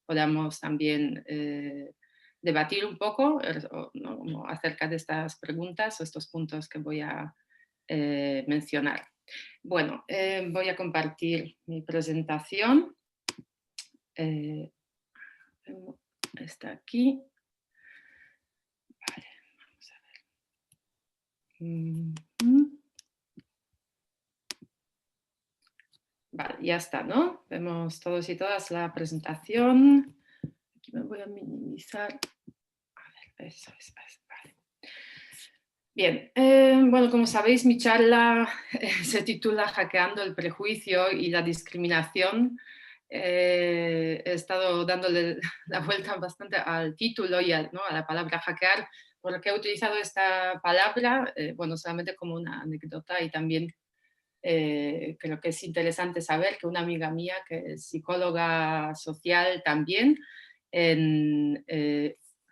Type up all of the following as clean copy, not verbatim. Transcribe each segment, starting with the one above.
podamos también debatir un poco, ¿no? Acerca de estas preguntas o estos puntos que voy a mencionar. Bueno, voy a compartir mi presentación. Está aquí. Vale, vamos a ver. Vale, ya está, ¿no? Vemos todos y todas la presentación. Aquí me voy a minimizar. A ver, eso es, vale. Bien, bueno, como sabéis, mi charla se titula Hackeando el prejuicio y la discriminación. He estado dándole la vuelta bastante al título y ¿no? a la palabra hackear, porque he utilizado esta palabra, bueno, solamente como una anécdota y también creo que es interesante saber que una amiga mía, que es psicóloga social también,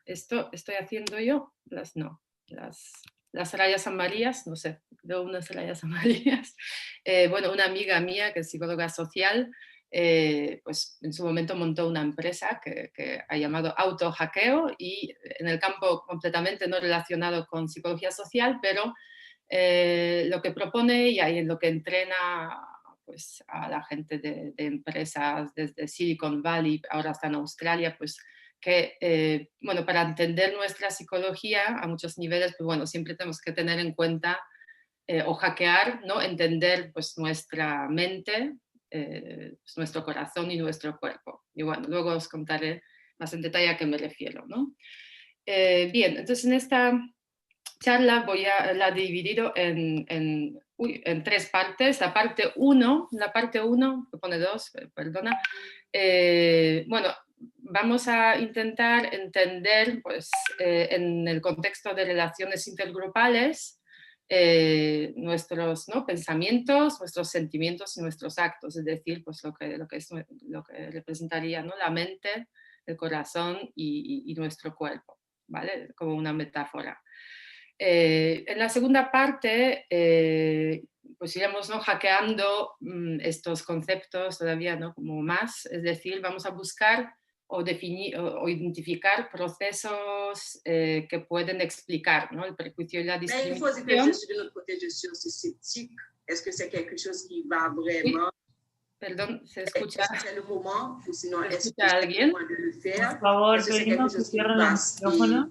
esto estoy haciendo yo, las rayas amarillas, no sé, veo unas rayas amarillas. Bueno, una amiga mía que es psicóloga social, pues en su momento montó una empresa que ha llamado Autohackeo y en el campo completamente no relacionado con psicología social, pero lo que propone ella y en lo que entrena pues, a la gente de empresas desde Silicon Valley, ahora está en Australia, pues que, bueno, para entender nuestra psicología a muchos niveles, pues bueno, siempre tenemos que tener en cuenta o hackear, ¿no? Entender pues nuestra mente, pues, nuestro corazón y nuestro cuerpo. Y bueno, luego os contaré más en detalle a qué me refiero, ¿no? Bien, entonces en esta charla la he dividido en tres partes. La parte 1, que pone 2, perdona. Bueno, vamos a intentar entender, pues, en el contexto de relaciones intergrupales, nuestros, ¿no? pensamientos, nuestros sentimientos y nuestros actos, es decir, pues lo que representaría, ¿no? la mente, el corazón y nuestro cuerpo, ¿vale? Como una metáfora. En la segunda parte, pues iremos, ¿no? hackeando estos conceptos todavía, ¿no? como más, es decir, vamos a buscar o definir o identificar procesos que pueden explicar, ¿no? el prejuicio y la Mais il faut dire que discriminación. je suis de notre côté, je suis aussi sceptique. Est-ce que c'est quelque chose qui va Uy, vraiment... perdón, Est-ce que c'est le moment ou sinon ¿se est-ce que escucha c'est le alguien? moment de le Por faire? favor, Est-ce que c'est quelque pedimos que chose qui cierren va los micrófonos.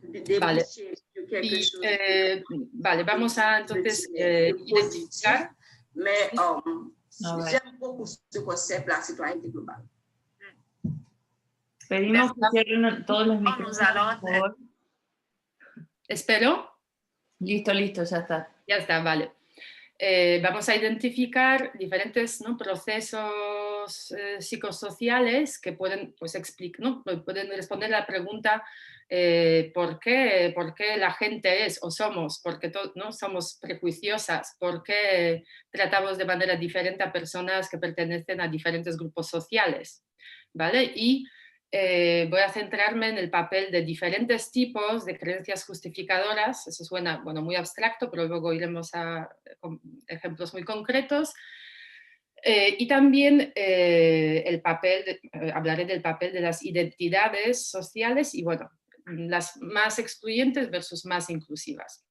déboucher Vale. sur quelque Y, chose de vale, vamos a entonces de positif? identificar. Mais A ver, j'aime beaucoup ce concept, la citoyenneté globale. pedimos que cierren todos los micrófonos, por favor. Espero. Listo, listo, ya está. Ya está, vale. Vamos a identificar diferentes, ¿no? procesos psicosociales que pueden, pues, ¿no? pueden responder a la pregunta ¿por qué la gente es o somos? ¿Por qué ¿no? somos prejuiciosas? ¿Por qué tratamos de manera diferente a personas que pertenecen a diferentes grupos sociales? ¿Vale? Y voy a centrarme en el papel de diferentes tipos de creencias justificadoras. Eso suena, bueno, muy abstracto, pero luego iremos a ejemplos muy concretos. Y también hablaré del papel de las identidades sociales y, bueno, las más excluyentes versus más inclusivas.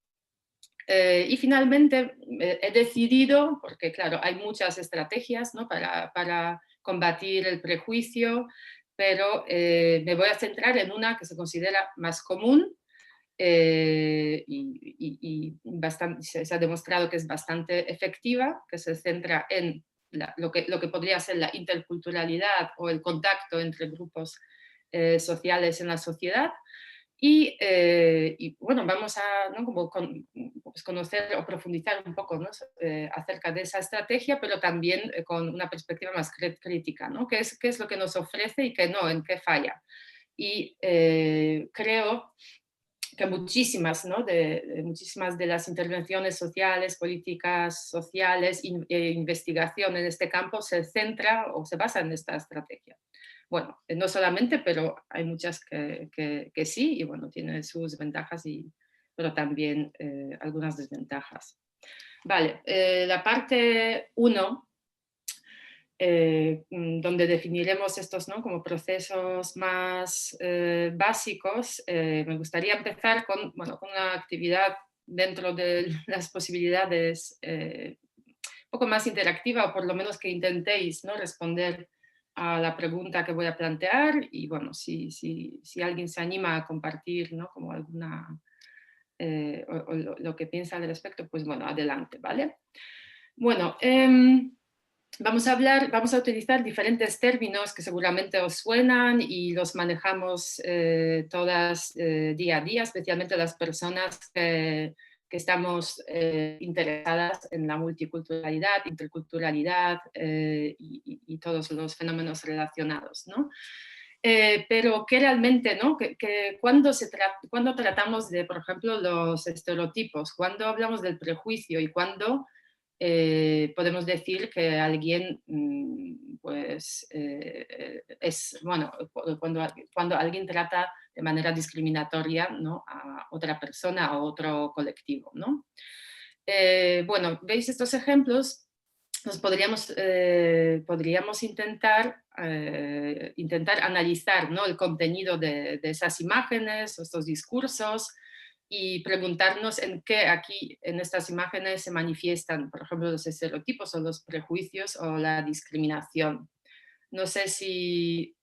Y finalmente he decidido, porque claro, hay muchas estrategias, ¿no? para combatir el prejuicio, pero me voy a centrar en una que se considera más común y se ha demostrado que es bastante efectiva, que se centra en lo que podría ser la interculturalidad o el contacto entre grupos sociales en la sociedad. Y bueno, vamos a, ¿no? como pues conocer o profundizar un poco, ¿no? acerca de esa estrategia, pero también con una perspectiva más crítica, ¿no? ¿Qué es lo que nos ofrece y qué no, en qué falla? Y creo que muchísimas, ¿no? muchísimas de las intervenciones sociales, políticas sociales e investigación en este campo se centra o se basa en esta estrategia. Bueno, no solamente, pero hay muchas que sí, y bueno, tiene sus ventajas, pero también algunas desventajas. Vale, la parte 1 donde definiremos estos, ¿no?, como procesos más básicos. Me gustaría empezar con, bueno, con una actividad dentro de las posibilidades un poco más interactiva, o por lo menos que intentéis, ¿no?, responder a la pregunta que voy a plantear, y bueno, si alguien se anima a compartir, ¿no?, como alguna, o lo que piensa al respecto, pues bueno, adelante, ¿vale? Bueno, vamos a utilizar diferentes términos que seguramente os suenan y los manejamos todas día a día, especialmente las personas que estamos interesadas en la multiculturalidad, interculturalidad y todos los fenómenos relacionados, ¿no? Pero que realmente, ¿no? Cuando tratamos de, por ejemplo, los estereotipos, cuando hablamos del prejuicio y cuando podemos decir que alguien, pues, es, bueno, cuando alguien trata de manera discriminatoria, ¿no?, a otra persona, a otro colectivo, ¿no? Bueno, veis estos ejemplos, podríamos intentar analizar, ¿no?, el contenido de esas imágenes, estos discursos, y preguntarnos en qué aquí en estas imágenes se manifiestan, por ejemplo, los estereotipos o los prejuicios o la discriminación. No sé si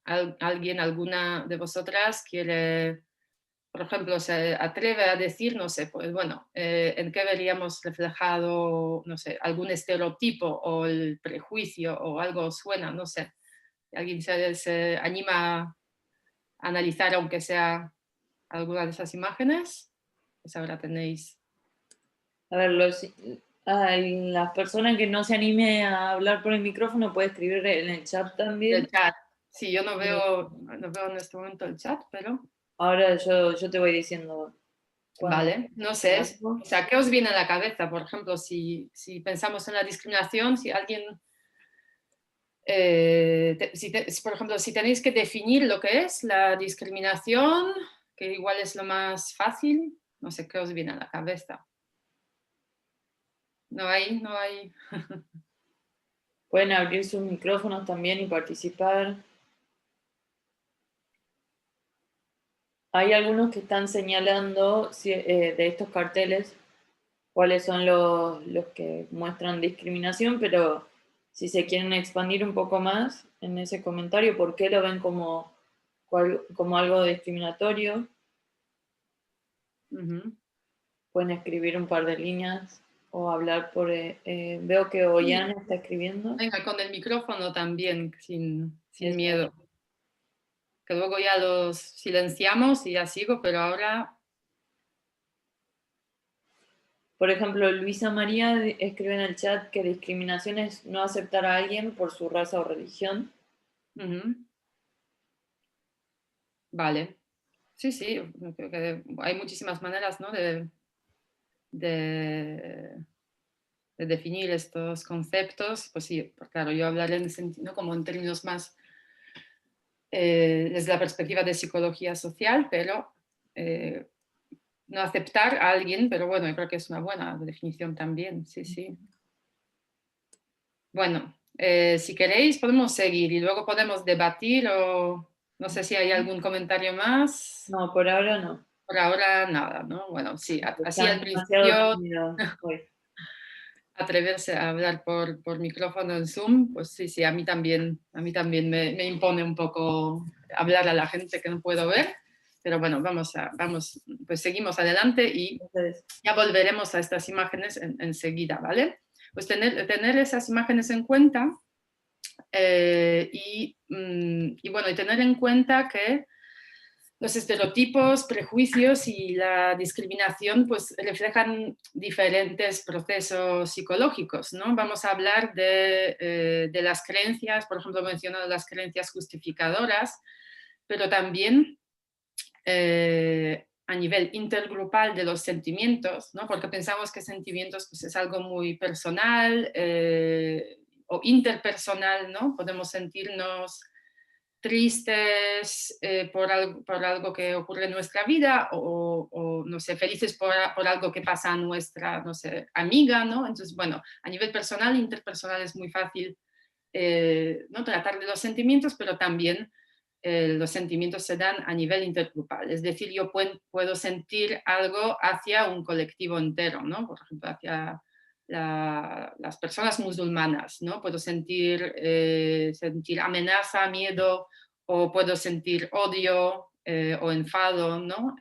alguien, alguna de vosotras quiere, por ejemplo, se atreve a decir, no sé, pues bueno, en qué veríamos reflejado, no sé, algún estereotipo o el prejuicio o algo suena, no sé. ¿Alguien se anima a analizar, aunque sea alguna de esas imágenes? Pues ahora tenéis A ver, las personas que no se anime a hablar por el micrófono puede escribir en el chat el también. chat. Sí, yo no veo en este momento el chat, pero Ahora yo te voy diciendo cuando. vale, no sé. O sea, ¿qué os viene a la cabeza? Por ejemplo, si pensamos en la discriminación, si alguien, por ejemplo, si tenéis que definir lo que es la discriminación, que igual es lo más fácil, no sé qué os viene a la cabeza. No hay. Pueden abrir sus micrófonos también y participar. Hay algunos que están señalando de estos carteles cuáles son los que muestran discriminación, pero si se quieren expandir un poco más en ese comentario, ¿por qué lo ven como algo discriminatorio? Uh-huh. Pueden escribir un par de líneas o hablar por... veo que Ollana está escribiendo. Venga, con el micrófono también, sin Eso. miedo. Que luego ya los silenciamos y ya sigo, pero ahora... Por ejemplo, Luisa María escribe en el chat que discriminación es no aceptar a alguien por su raza o religión. Uh-huh. Vale. Sí, creo que hay muchísimas maneras, ¿no?, de definir estos conceptos. Pues sí, pues claro, yo hablaré en el sentido, como en términos más desde la perspectiva de psicología social, pero no aceptar a alguien, pero bueno, yo creo que es una buena definición también, sí. Bueno, si queréis podemos seguir y luego podemos debatir, o no sé si hay algún comentario más. No, por ahora no. Por ahora nada, ¿no? Bueno, sí, así Están al demasiado principio tímidos hoy. atreverse a hablar por micrófono en Zoom, pues sí, a mí también me impone un poco hablar a la gente que no puedo ver, pero bueno, pues seguimos adelante y Entonces, ya volveremos a estas imágenes enseguida, ¿vale? Pues tener esas imágenes en cuenta y bueno, y tener en cuenta que los estereotipos, prejuicios y la discriminación pues reflejan diferentes procesos psicológicos, ¿no? Vamos a hablar de las creencias, por ejemplo, he mencionado las creencias justificadoras, pero también a nivel intergrupal de los sentimientos, ¿no? Porque pensamos que sentimientos pues, es algo muy personal o interpersonal, ¿no? Podemos sentirnos tristes por algo que ocurre en nuestra vida o no sé, felices por algo que pasa a nuestra, no sé, amiga, ¿no? Entonces, bueno, a nivel personal, interpersonal es muy fácil ¿no? Tratar de los sentimientos, pero también los sentimientos se dan a nivel intergrupal. Es decir, yo puedo sentir algo hacia un colectivo entero, ¿no? Por ejemplo, hacia las personas musulmanas, ¿no? Puedo sentir amenaza, miedo, o puedo sentir odio o enfado, ¿no?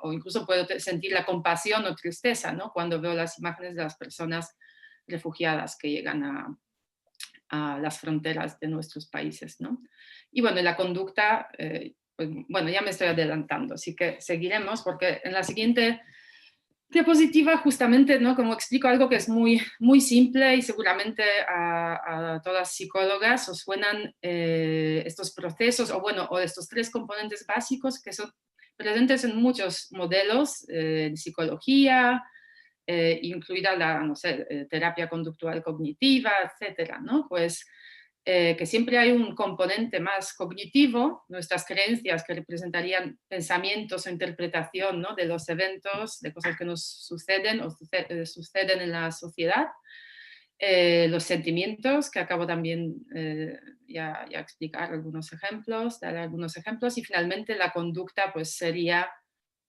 O incluso puedo sentir la compasión o tristeza, ¿no? Cuando veo las imágenes de las personas refugiadas que llegan a las fronteras de nuestros países, ¿no? Y bueno, la conducta, pues, bueno, ya me estoy adelantando, así que seguiremos porque en la siguiente diapositiva justamente, ¿no? Como explico algo que es muy, muy simple y seguramente a todas psicólogas os suenan estos procesos o estos 3 componentes básicos que son presentes en muchos modelos de psicología, incluida la, no sé, terapia conductual cognitiva, etcétera, ¿no? Pues que siempre hay un componente más cognitivo, nuestras creencias que representarían pensamientos o interpretación, ¿no? De los eventos, de cosas que nos suceden o suceden en la sociedad, los sentimientos, que acabo también ya explicar algunos ejemplos, dar algunos ejemplos, y finalmente la conducta pues sería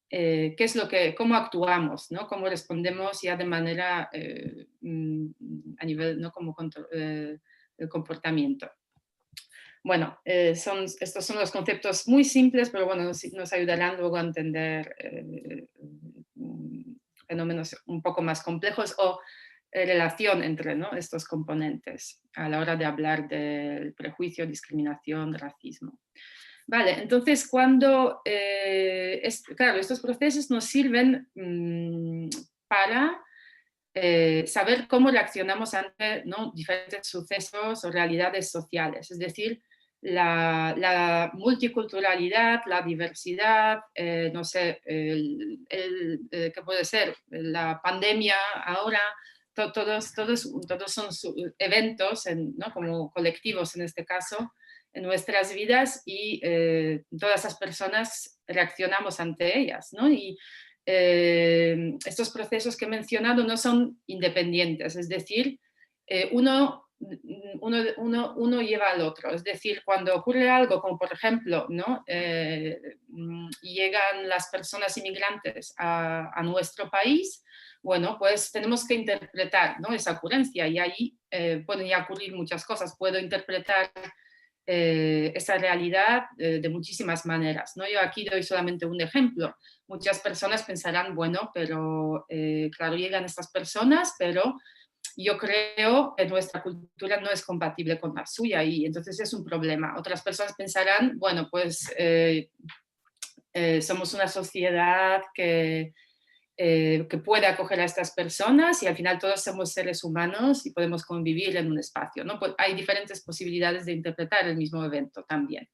qué es cómo actuamos, ¿no? Cómo respondemos ya de manera a nivel, ¿no? Como el comportamiento. Bueno, estos son los conceptos muy simples, pero bueno, nos ayudarán luego a entender fenómenos un poco más complejos o relación entre, ¿no? Estos componentes a la hora de hablar del prejuicio, discriminación, racismo. Vale, entonces claro, estos procesos nos sirven para saber cómo reaccionamos ante, ¿no? diferentes sucesos o realidades sociales, es decir, la multiculturalidad, la diversidad, no sé, ¿qué puede ser? La pandemia ahora, todos son eventos, ¿no? Como colectivos en este caso, en nuestras vidas y todas esas personas reaccionamos ante ellas, ¿no? Y estos procesos que he mencionado no son independientes, es decir, uno lleva al otro. Es decir, cuando ocurre algo, como por ejemplo, ¿no? Llegan las personas inmigrantes a nuestro país, bueno, pues tenemos que interpretar, ¿no? esa ocurrencia y ahí pueden ya ocurrir muchas cosas. Puedo interpretar esa realidad de muchísimas maneras, ¿no? Yo aquí doy solamente un ejemplo. Muchas personas pensarán, bueno, pero claro, llegan estas personas, pero yo creo que nuestra cultura no es compatible con la suya y entonces es un problema. Otras personas pensarán, bueno, pues somos una sociedad que puede acoger a estas personas y al final todos somos seres humanos y podemos convivir en un espacio, ¿no? Pues hay diferentes posibilidades de interpretar el mismo evento también.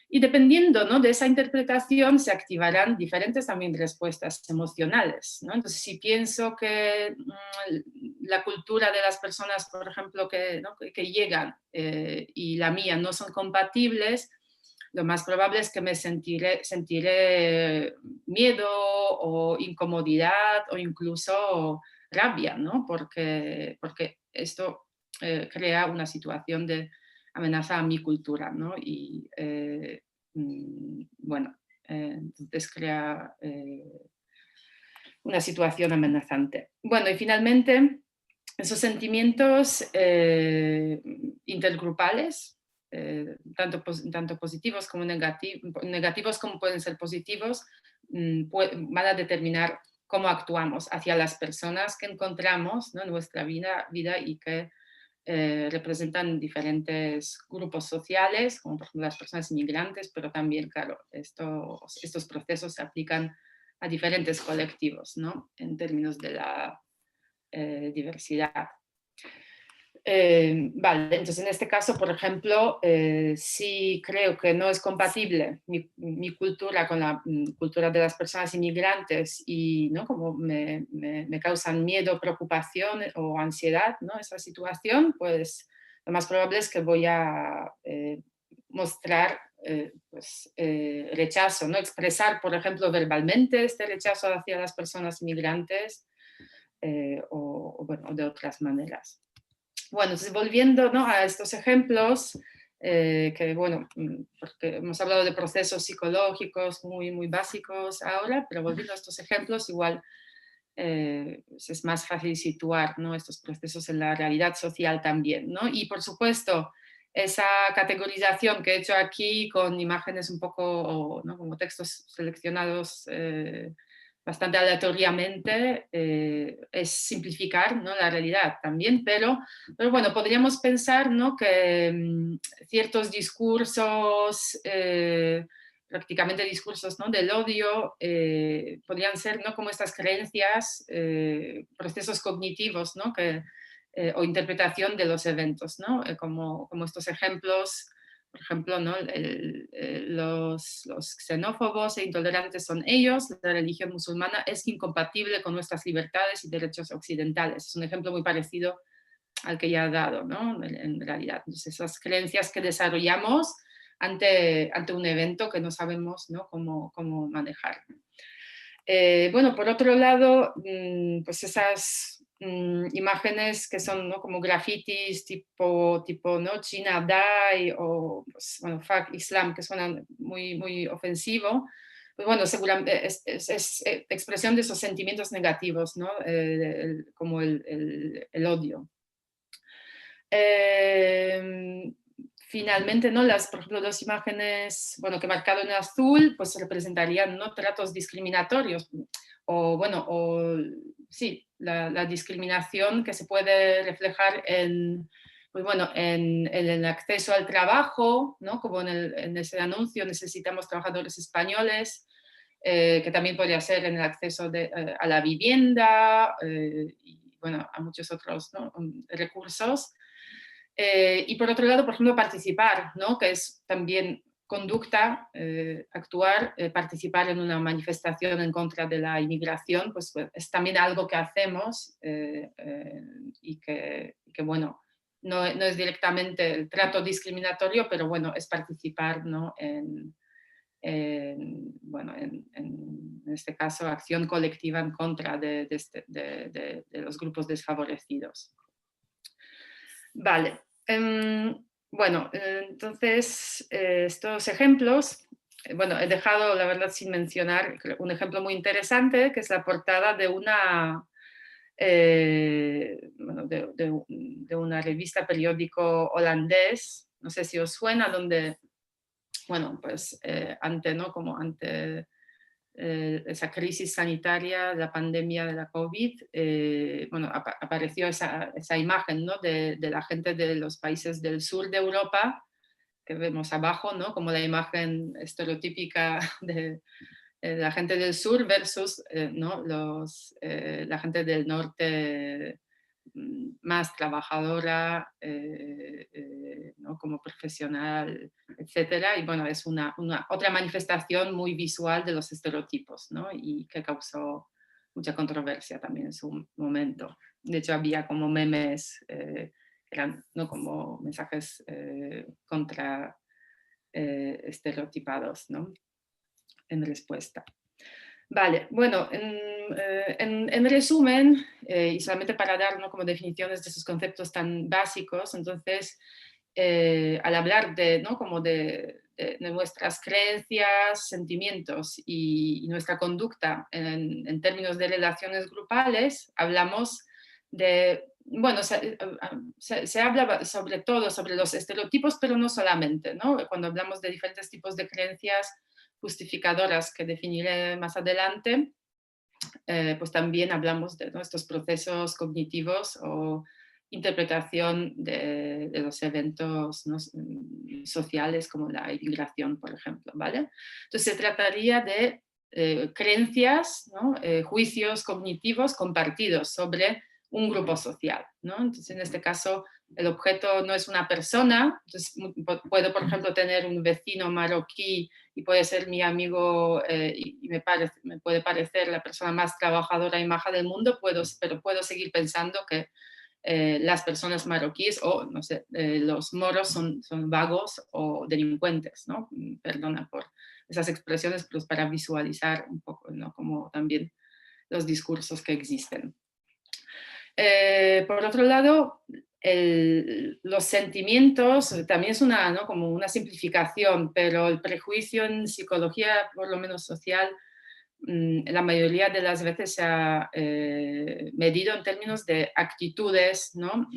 Y dependiendo, ¿no? de esa interpretación se activarán diferentes también respuestas emocionales, ¿no? Entonces, si pienso que la cultura de las personas, por ejemplo, que llegan y la mía no son compatibles, lo más probable es que me sentiré miedo o incomodidad o incluso rabia, ¿no? Porque esto crea una situación de amenaza a mi cultura, ¿no? Y bueno, entonces crea una situación amenazante. Bueno, y finalmente, esos sentimientos intergrupales, tanto positivos como negativos como pueden ser positivos, van a determinar cómo actuamos hacia las personas que encontramos, ¿no? en nuestra vida y que representan diferentes grupos sociales, como por ejemplo las personas inmigrantes, pero también, claro, estos procesos se aplican a diferentes colectivos, ¿no? En términos de la diversidad. Vale, entonces en este caso, por ejemplo, si creo que no es compatible mi cultura con la cultura de las personas inmigrantes y ¿no? como me causan miedo, preocupación o ansiedad, ¿no? esa situación, pues lo más probable es que voy a mostrar rechazo, ¿no? expresar, por ejemplo, verbalmente este rechazo hacia las personas inmigrantes o bueno, de otras maneras. Bueno, entonces volviendo, ¿no?, a estos ejemplos, que bueno, porque hemos hablado de procesos psicológicos muy, muy básicos ahora, pero volviendo a estos ejemplos, igual pues es más fácil situar, ¿no?, estos procesos en la realidad social también, ¿no? Y por supuesto, esa categorización que he hecho aquí con imágenes un poco, ¿no?, como textos seleccionados bastante aleatoriamente, es simplificar, ¿no?, la realidad también, pero bueno, podríamos pensar, ¿no?, que ciertos discursos, prácticamente discursos, ¿no?, del odio, podrían ser, ¿no?, como estas creencias, procesos cognitivos, ¿no?, o interpretación de los eventos, ¿no?, como estos ejemplos. Por ejemplo, ¿no?, los xenófobos e intolerantes son ellos, la religión musulmana es incompatible con nuestras libertades y derechos occidentales. Es un ejemplo muy parecido al que ya he dado, ¿no?, en realidad. Entonces, esas creencias que desarrollamos ante un evento que no sabemos, ¿no?, cómo manejar. Bueno, por otro lado, pues esas imágenes que son, ¿no?, como grafitis tipo ¿no?, China Dai o pues, bueno, Fuck Islam, que suenan muy, muy ofensivo, pues bueno, seguramente es expresión de esos sentimientos negativos, ¿no?, como el odio. Finalmente, ¿no?, por ejemplo, las imágenes, bueno, que he marcado en azul, pues representarían, ¿no?, tratos discriminatorios, o bueno, sí, la discriminación que se puede reflejar pues bueno, en el acceso al trabajo, ¿no?, como en ese anuncio, necesitamos trabajadores españoles, que también podría ser en el acceso a la vivienda, y bueno, a muchos otros, ¿no?, recursos. Y por otro lado, por ejemplo, participar, ¿no?, que es también conducta, actuar, participar en una manifestación en contra de la inmigración, pues es también algo que hacemos y que, bueno, no es directamente el trato discriminatorio, pero bueno, es participar, ¿no?, bueno, en este caso, acción colectiva en contra de los grupos desfavorecidos. Vale. Bueno, entonces, estos ejemplos, bueno, he dejado, la verdad, sin mencionar un ejemplo muy interesante, que es la portada de bueno, de una revista periódico holandés, no sé si os suena, donde, bueno, pues ¿no?, como ante esa crisis sanitaria, la pandemia de la COVID, bueno, apareció esa imagen, ¿no?, de la gente de los países del sur de Europa, que vemos abajo, ¿no?, como la imagen estereotípica de la gente del sur versus ¿no?, la gente del norte, más trabajadora, ¿no?, como profesional, etcétera. Y bueno, es otra manifestación muy visual de los estereotipos, ¿no?, y que causó mucha controversia también en su momento. De hecho, había como memes, que eran, ¿no?, como mensajes contra estereotipados, ¿no?, en respuesta. Vale, bueno, en resumen, y solamente para dar, ¿no?, como definiciones de esos conceptos tan básicos, entonces, al hablar ¿no?, como de nuestras creencias, sentimientos y nuestra conducta en términos de relaciones grupales, hablamos bueno, se habla sobre todo sobre los estereotipos, pero no solamente, ¿no? Cuando hablamos de diferentes tipos de creencias justificadoras que definiré más adelante, pues también hablamos de, ¿no?, estos procesos cognitivos o interpretación de los eventos, ¿no?, sociales como la inmigración, por ejemplo, ¿vale? Entonces se trataría de creencias, ¿no?, juicios cognitivos compartidos sobre un grupo social, ¿no? Entonces, en este caso, el objeto no es una persona, entonces puedo, por ejemplo, tener un vecino marroquí y puede ser mi amigo y me puede parecer la persona más trabajadora y maja del mundo, pero puedo seguir pensando que las personas marroquíes o, no sé, los moros son vagos o delincuentes, ¿no? Perdona por esas expresiones, pero es para visualizar un poco, ¿no?, como también los discursos que existen. Por otro lado, los sentimientos también es una, ¿no? Como una simplificación, pero el prejuicio en psicología, por lo menos social, la mayoría de las veces se ha medido en términos de actitudes, ¿no?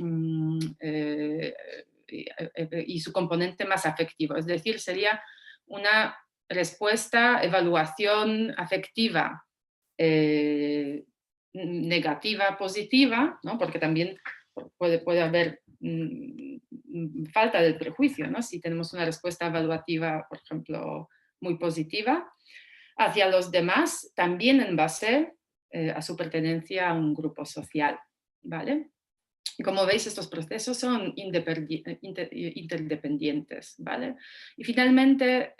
Y su componente más afectivo, es decir, sería una respuesta, evaluación afectiva negativa, positiva, ¿no? Porque también puede haber falta del prejuicio, ¿no? Si tenemos una respuesta evaluativa, por ejemplo, muy positiva, hacia los demás, también en base a su pertenencia a un grupo social, ¿vale? Y como veis, estos procesos son interdependientes, ¿vale? Y finalmente,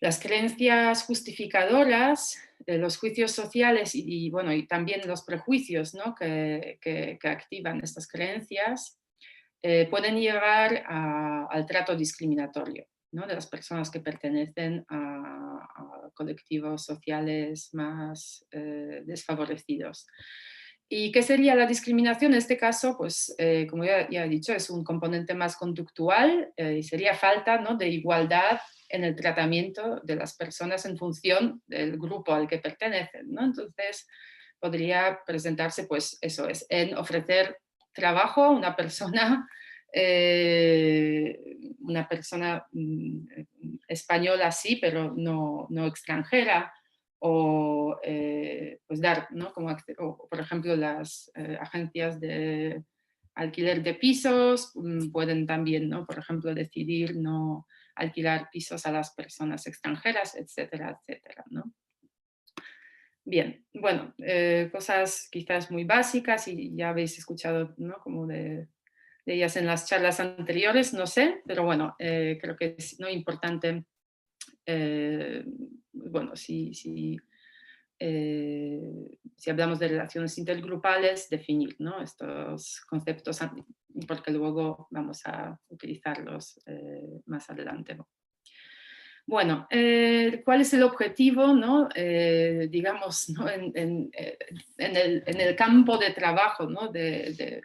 las creencias justificadoras, los juicios sociales bueno, y también los prejuicios, ¿no? que activan estas creencias, pueden llevar al trato discriminatorio, ¿no? De las personas que pertenecen a colectivos sociales más desfavorecidos. ¿Y qué sería la discriminación? En este caso, pues, como ya he dicho, es un componente más conductual y sería falta, ¿no? de igualdad en el tratamiento de las personas en función del grupo al que pertenecen, ¿no? Entonces, podría presentarse, pues, eso es, en ofrecer trabajo a una persona española sí, pero no extranjera, o pues dar, ¿no? o, por ejemplo, las agencias de alquiler de pisos pueden también, ¿no? Por ejemplo, decidir no alquilar pisos a las personas extranjeras, etcétera, etcétera, ¿no? Bien, bueno, cosas quizás muy básicas y ya habéis escuchado, ¿no? Como de ellas en las charlas anteriores, no sé, pero bueno, creo que es ¿no? importante, bueno, si hablamos de relaciones intergrupales, definir ¿no? estos conceptos, porque luego vamos a utilizarlos más adelante. Bueno, ¿cuál es el objetivo, ¿no? digamos, ¿no? en el campo de trabajo ¿no? de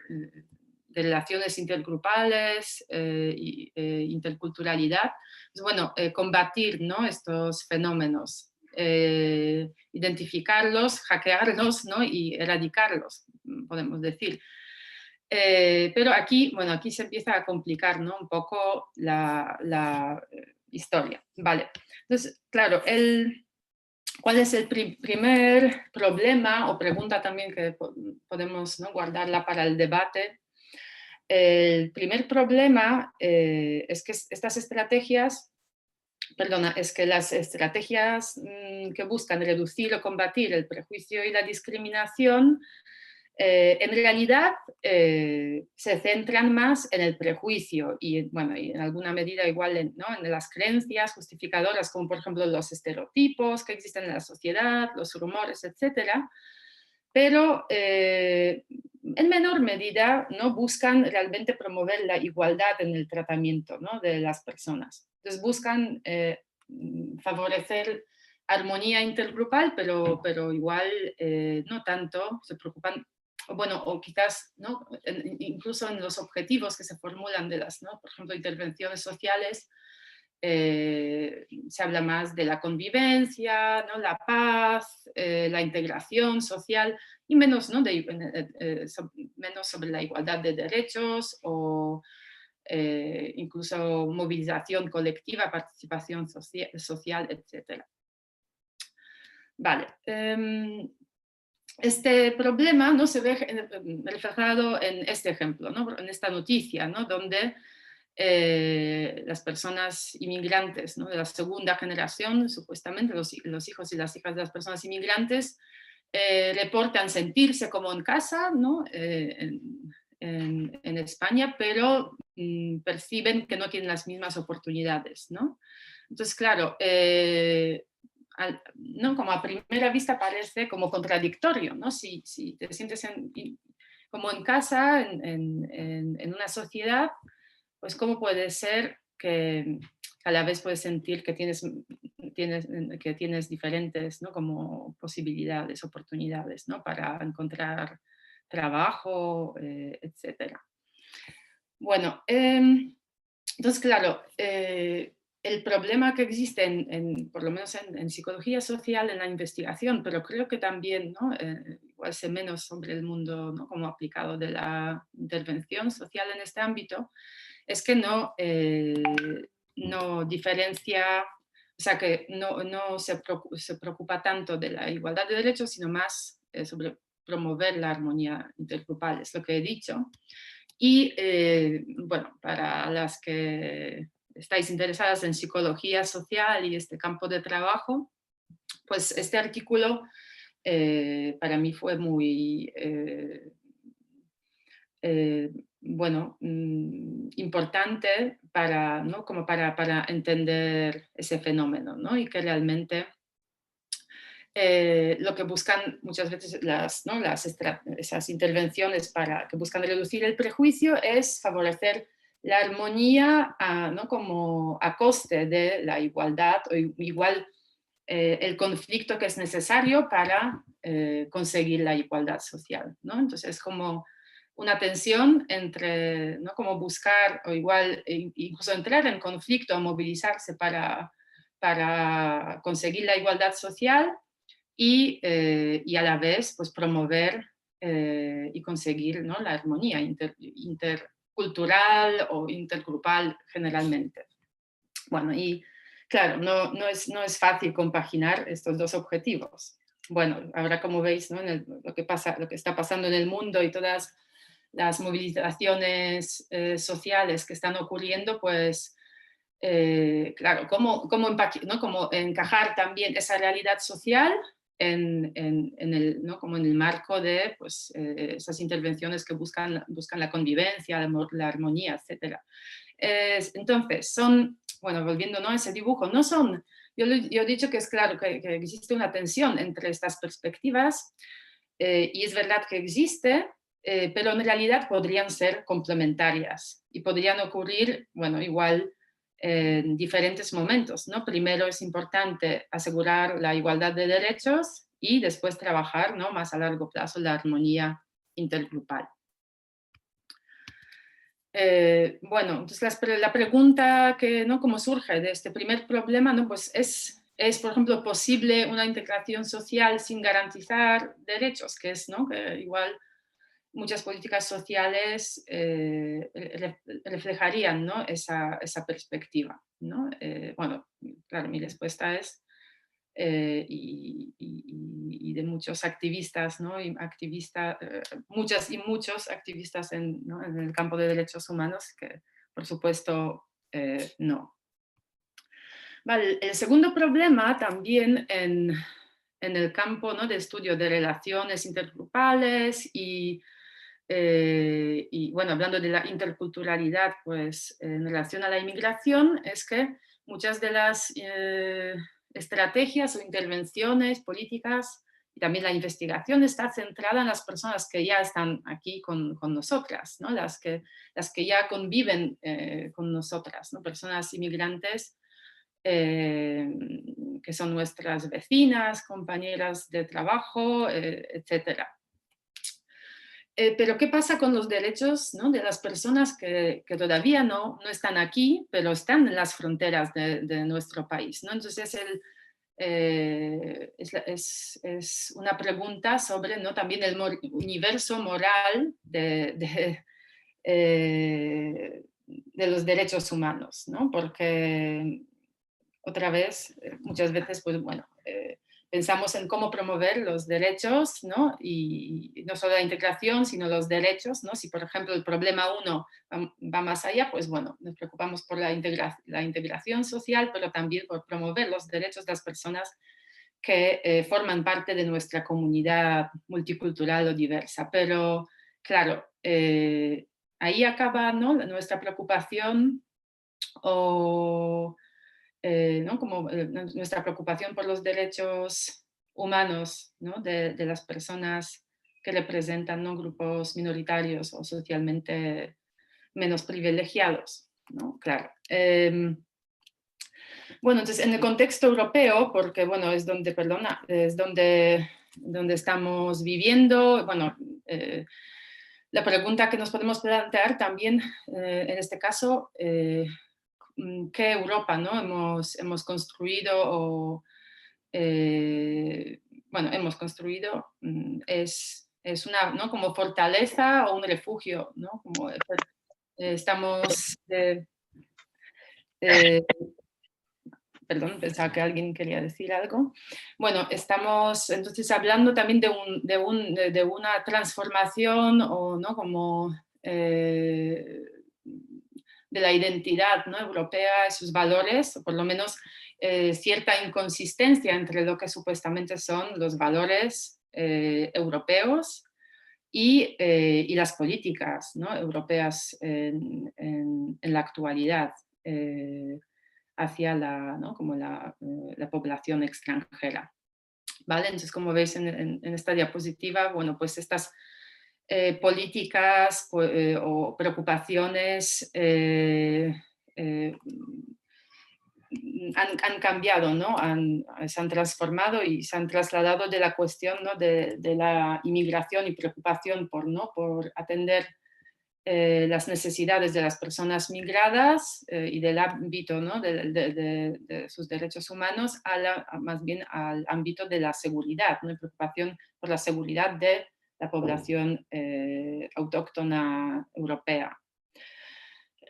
relaciones intergrupales interculturalidad? Pues bueno, combatir ¿no? estos fenómenos, identificarlos, hackearlos ¿no? y erradicarlos, podemos decir. Pero aquí, bueno, aquí se empieza a complicar ¿no? un poco la historia. Vale. Entonces, claro, ¿cuál es el primer problema o pregunta también que podemos ¿no? guardarla para el debate? El primer problema es que estas estrategias, es que las estrategias que buscan reducir o combatir el prejuicio y la discriminación en realidad se centran más en el prejuicio y, bueno, y en alguna medida igual ¿no? en las creencias justificadoras, como por ejemplo los estereotipos que existen en la sociedad, los rumores, etcétera, pero en menor medida ¿no? buscan realmente promover la igualdad en el tratamiento ¿no? de las personas. Entonces buscan favorecer armonía intergrupal, pero igual no tanto, se preocupan bueno, o quizás ¿no? incluso en los objetivos que se formulan de las, ¿no? por ejemplo, intervenciones sociales, se habla más de la convivencia, ¿no? la paz, la integración social y menos, ¿no? menos sobre la igualdad de derechos o incluso movilización colectiva, participación social, etc. Vale. Este problema ¿no? se ve reflejado en este ejemplo, ¿no? en esta noticia, ¿no? donde las personas inmigrantes ¿no? de la segunda generación, supuestamente los hijos y las hijas de las personas inmigrantes, reportan sentirse como en casa ¿no? en España, pero perciben que no tienen las mismas oportunidades. ¿no? Entonces, claro, ¿no? como a primera vista parece como contradictorio, ¿no? si te sientes como en casa, en una sociedad, pues cómo puede ser que a la vez puedes sentir que tienes diferentes ¿no? como posibilidades, oportunidades ¿no? para encontrar trabajo, etc. Bueno, entonces, claro, el problema que existe, por lo menos en psicología social, en la investigación, pero creo que también, ¿no? Igual sé menos sobre el mundo, ¿no? Como aplicado de la intervención social en este ámbito, es que no diferencia, o sea, que no se preocupa tanto de la igualdad de derechos, sino más sobre promover la armonía intergrupal, es lo que he dicho. Y bueno, para las que estáis interesadas en psicología social y este campo de trabajo, pues este artículo para mí fue muy bueno, importante para, ¿no? Como para entender ese fenómeno, ¿no? Y que realmente lo que buscan muchas veces ¿no? Esas intervenciones que buscan reducir el prejuicio es favorecer la armonía ¿no? Como a coste de la igualdad o igual el conflicto que es necesario para conseguir la igualdad social, ¿no? Entonces es como una tensión entre, ¿no? Como buscar o igual incluso entrar en conflicto o movilizarse para conseguir la igualdad social y a la vez pues, promover y conseguir, ¿no? La armonía intercultural o intergrupal generalmente. Bueno, y claro, no es fácil compaginar estos dos objetivos. Bueno, ahora como veis, ¿no? Lo que está pasando en el mundo y todas las movilizaciones sociales que están ocurriendo, pues claro, ¿no? Cómo encajar también esa realidad social ¿no? Como en el marco de pues, esas intervenciones que buscan la convivencia, la armonía, etc. Entonces, bueno, volviendo, ¿no? a ese dibujo, no son, yo he dicho que es claro que existe una tensión entre estas perspectivas y es verdad que existe, pero en realidad podrían ser complementarias y podrían ocurrir, bueno, igual en diferentes momentos, ¿no? Primero es importante asegurar la igualdad de derechos y después trabajar, ¿no? Más a largo plazo la armonía intergrupal. Bueno, entonces la pregunta que, ¿no? ¿Cómo surge de este primer problema? ¿No? Pues es, por ejemplo, posible una integración social sin garantizar derechos, que es, ¿no? Que igual muchas políticas sociales reflejarían, ¿no? esa perspectiva, ¿no? Bueno, claro, mi respuesta es, y de muchos activistas, ¿no? Muchas y muchos activistas ¿no? en el campo de derechos humanos, que por supuesto no. Vale, el segundo problema también en el campo, ¿no? de estudio de relaciones intergrupales y bueno, hablando de la interculturalidad, pues en relación a la inmigración, es que muchas de las estrategias o intervenciones políticas y también la investigación está centrada en las personas que ya están aquí con nosotras, ¿no? las que ya conviven con nosotras, ¿no? Personas inmigrantes que son nuestras vecinas, compañeras de trabajo, etcétera. Pero ¿qué pasa con los derechos, ¿no? de las personas que todavía no están aquí, pero están en las fronteras de nuestro país? ¿No? Entonces, es una pregunta sobre, ¿no? también el universo moral de los derechos humanos, ¿no? Porque otra vez, muchas veces, pues bueno, pensamos en cómo promover los derechos, ¿no? Y no solo la integración, sino los derechos, ¿no? Si, por ejemplo, el problema 1 va más allá, pues bueno, nos preocupamos por la integración social, pero también por promover los derechos de las personas que forman parte de nuestra comunidad multicultural o diversa. Pero, claro, ahí acaba, ¿no? nuestra preocupación o ¿no? Como nuestra preocupación por los derechos humanos, ¿no? de las personas que representan, ¿no? grupos minoritarios o socialmente menos privilegiados, ¿no? Claro. Bueno, entonces en el contexto europeo, porque bueno, es donde donde estamos viviendo. Bueno, la pregunta que nos podemos plantear también en este caso, ¿qué Europa, ¿no? hemos construido o bueno, hemos construido, es una, ¿no? como fortaleza o un refugio, ¿no? Como estamos, perdón, pensaba que alguien quería decir algo. Bueno, estamos entonces hablando también de una transformación o, ¿no? como de la identidad, ¿no? europea, sus valores, o por lo menos cierta inconsistencia entre lo que supuestamente son los valores europeos y las políticas, ¿no? europeas en la actualidad hacia ¿no? como la población extranjera. ¿Vale? Entonces, como veis en esta diapositiva, bueno, pues estas políticas o preocupaciones han cambiado, ¿no? Se han transformado y se han trasladado de la cuestión, ¿no? de la inmigración y preocupación ¿no? por atender las necesidades de las personas migradas y del ámbito, ¿no? de sus derechos humanos más bien al ámbito de la seguridad, ¿no? Preocupación por la seguridad de la población autóctona europea.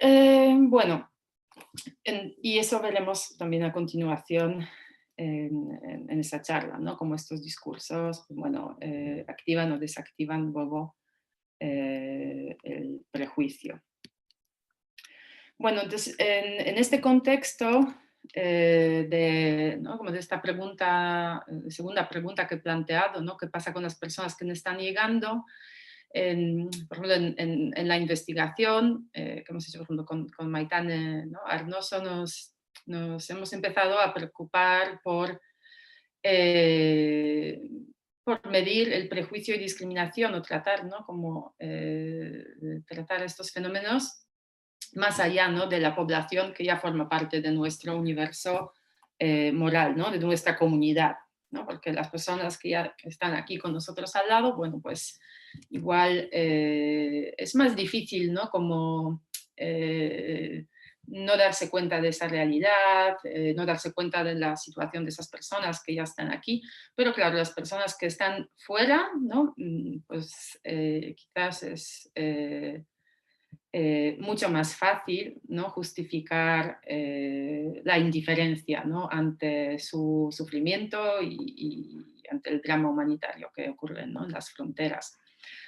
Bueno, y eso veremos también a continuación en esa charla, ¿no? Cómo estos discursos, bueno, activan o desactivan luego el prejuicio. Bueno, entonces en este contexto ¿no? como de esta pregunta, segunda pregunta que he planteado, ¿no? ¿Qué pasa con las personas que no están llegando? Por ejemplo, en la investigación que hemos hecho por ejemplo, con Maitane, ¿no? Arnoso, nos hemos empezado a preocupar por medir el prejuicio y discriminación o tratar, ¿no? como, tratar estos fenómenos más allá, ¿no? de la población que ya forma parte de nuestro universo moral, ¿no? de nuestra comunidad, ¿no? porque las personas que ya están aquí con nosotros al lado, bueno, pues igual es más difícil, ¿no? como no darse cuenta de esa realidad, no darse cuenta de la situación de esas personas que ya están aquí, pero claro, las personas que están fuera, ¿no? pues quizás es mucho más fácil, ¿no? justificar la indiferencia, ¿no? ante su sufrimiento y ante el drama humanitario que ocurre, ¿no? en las fronteras.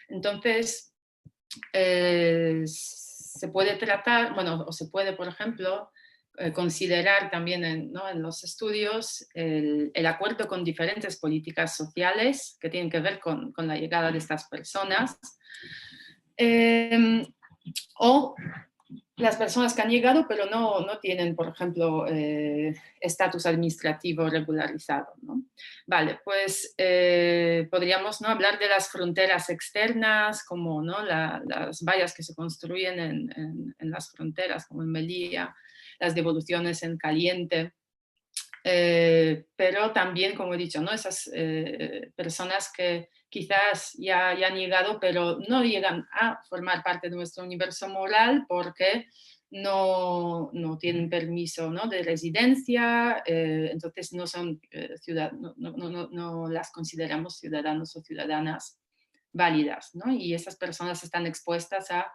Entonces, se puede tratar, bueno, o se puede, por ejemplo, considerar también ¿no? en los estudios el acuerdo con diferentes políticas sociales que tienen que ver con la llegada de estas personas. O las personas que han llegado pero no tienen, por ejemplo, estatus administrativo regularizado, ¿no? Vale, pues podríamos, ¿no? hablar de las fronteras externas, como, ¿no? las vallas que se construyen en las fronteras, como en Melilla, las devoluciones en caliente. Pero también, como he dicho, ¿no? esas personas que quizás ya han llegado, pero no llegan a formar parte de nuestro universo moral porque no tienen permiso, ¿no? de residencia, entonces no son no las consideramos ciudadanos o ciudadanas válidas, ¿no? Y esas personas están expuestas a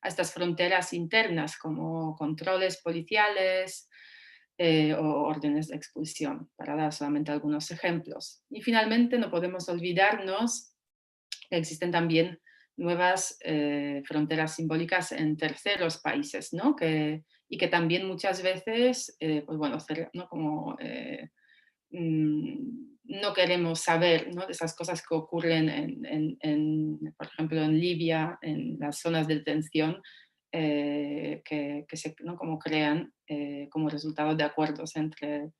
estas fronteras internas como controles policiales, o órdenes de expulsión, para dar solamente algunos ejemplos. Y finalmente no podemos olvidarnos que existen también nuevas fronteras simbólicas en terceros países, ¿no? y que también muchas veces, pues bueno, ¿no? como no queremos saber, ¿no? de esas cosas que ocurren por ejemplo, en Libia, en las zonas de detención, que se ¿no? como crean como resultado de acuerdos entre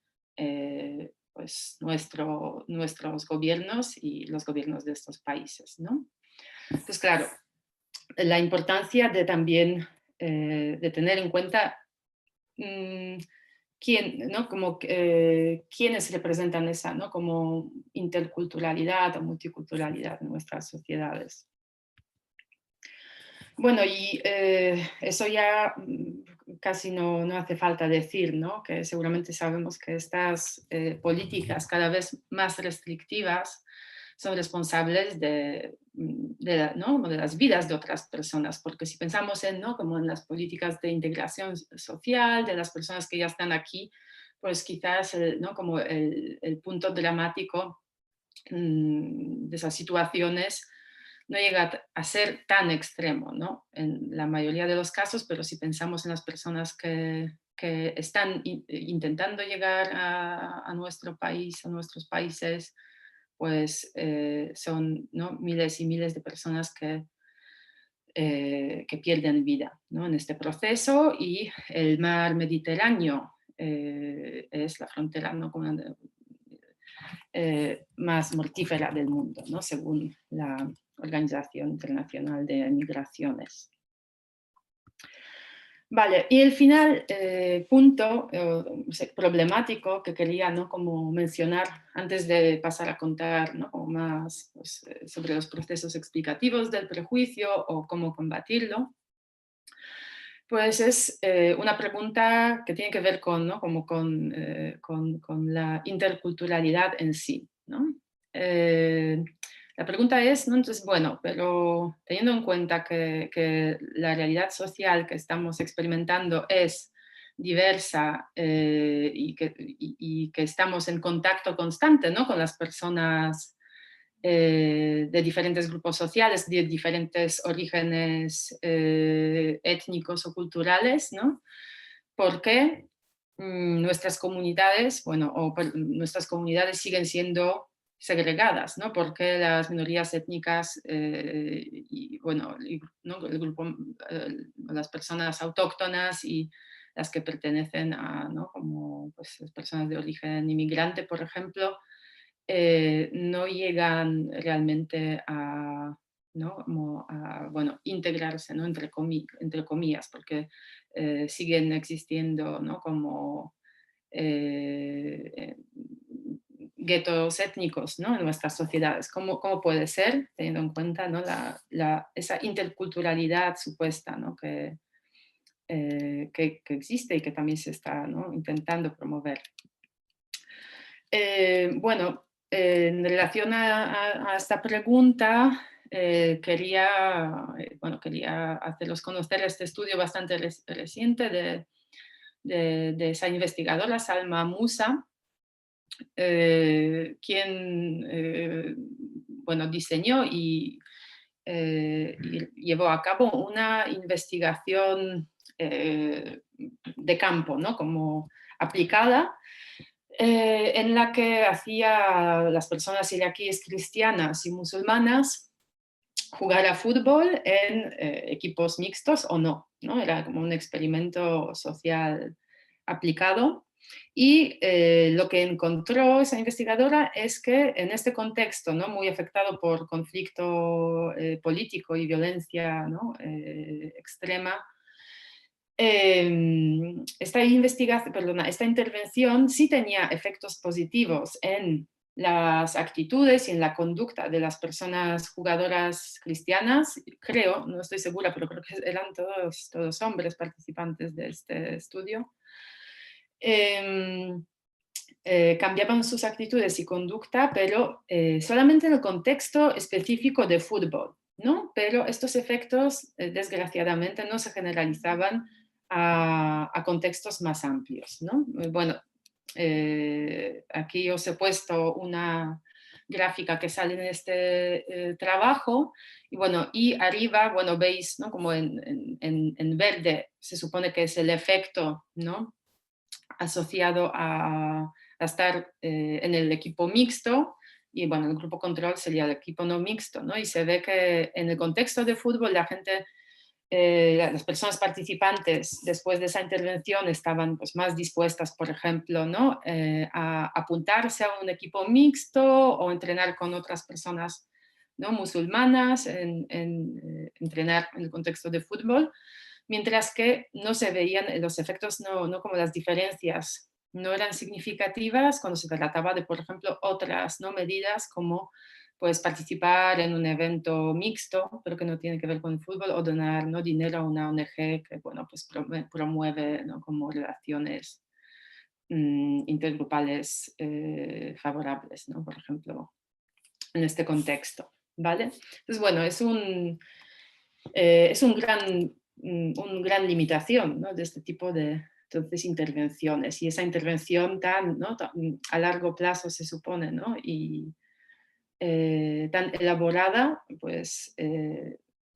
pues nuestros gobiernos y los gobiernos de estos países, ¿no? Entonces, claro, la importancia de también de tener en cuenta ¿no? Como, quiénes representan esa, ¿no? Como interculturalidad o multiculturalidad en nuestras sociedades. Bueno, y eso ya casi no hace falta decir, ¿no? Que seguramente sabemos que estas políticas cada vez más restrictivas son responsables ¿no? de las vidas de otras personas, porque si pensamos en, ¿no? como en las políticas de integración social de las personas que ya están aquí, pues quizás ¿no? como el punto dramático de esas situaciones no llega a ser tan extremo, ¿no? En la mayoría de los casos, pero si pensamos en las personas que están intentando llegar a nuestro país, a nuestros países, pues son, ¿no? miles y miles de personas que pierden vida, ¿no? en este proceso, y el mar Mediterráneo es la frontera, ¿no? Más mortífera del mundo, ¿no? según la Organización Internacional de Migraciones. Vale, y el final punto problemático que quería, ¿no? como mencionar antes de pasar a contar, ¿no? como más pues, sobre los procesos explicativos del prejuicio o cómo combatirlo, pues es una pregunta que tiene que ver con, ¿no? como con la interculturalidad en sí, ¿no? La pregunta es, ¿no? Entonces, bueno, pero teniendo en cuenta que la realidad social que estamos experimentando es diversa y que estamos en contacto constante, ¿no? con las personas de diferentes grupos sociales, de diferentes orígenes étnicos o culturales, ¿no? Porque nuestras comunidades, bueno, nuestras comunidades siguen siendo segregadas, ¿no? Porque las minorías étnicas y, bueno, ¿no? el grupo, las personas autóctonas y las que pertenecen a, ¿no? como pues, las personas de origen inmigrante, por ejemplo, no llegan realmente a, ¿no? como a bueno, integrarse, ¿no? entre comillas, porque siguen existiendo, ¿no? como guetos étnicos, ¿no? en nuestras sociedades. ¿Cómo puede ser, teniendo en cuenta, ¿no? esa interculturalidad supuesta, ¿no? que existe y que también se está, ¿no? intentando promover? Bueno, en relación a esta pregunta, quería haceros conocer este estudio bastante reciente de esa investigadora, Salma Musa, quien bueno, diseñó y llevó a cabo una investigación de campo, ¿no? como aplicada, en la que hacía a las personas iraquíes cristianas y musulmanas jugar a fútbol en equipos mixtos o no, ¿no? Era como un experimento social aplicado. Y lo que encontró esa investigadora es que en este contexto, ¿no? muy afectado por conflicto político y violencia, ¿no? Extrema, esta intervención sí tenía efectos positivos en las actitudes y en la conducta de las personas jugadoras cristianas, creo, no estoy segura, pero creo que eran todos hombres participantes de este estudio. Cambiaban sus actitudes y conducta, pero solamente en el contexto específico de fútbol, ¿no? Pero estos efectos, desgraciadamente, no se generalizaban a contextos más amplios, ¿no? Bueno, aquí os he puesto una gráfica que sale en este trabajo y bueno, y arriba, bueno, veis, ¿no? como en verde se supone que es el efecto, ¿no? asociado a estar en el equipo mixto, y bueno, el grupo control sería el equipo no mixto, ¿no? Y se ve que en el contexto de fútbol la gente, las personas participantes después de esa intervención estaban pues, más dispuestas, por ejemplo, ¿no? A apuntarse a un equipo mixto o entrenar con otras personas, ¿no? musulmanas, entrenar en el contexto de fútbol, mientras que no se veían los efectos, no como las diferencias no eran significativas cuando se trataba de, por ejemplo, otras, ¿no?, medidas como pues, participar en un evento mixto, pero que no tiene que ver con el fútbol, o donar, ¿no?, dinero a una ONG que bueno, pues, promueve, ¿no?, como relaciones intergrupales favorables, ¿no?, por ejemplo, en este contexto. ¿Vale? Entonces, bueno, es un gran limitación, ¿no?, de este tipo de entonces, intervenciones. Y esa intervención tan, ¿no?, a largo plazo se supone, ¿no?, y tan elaborada, pues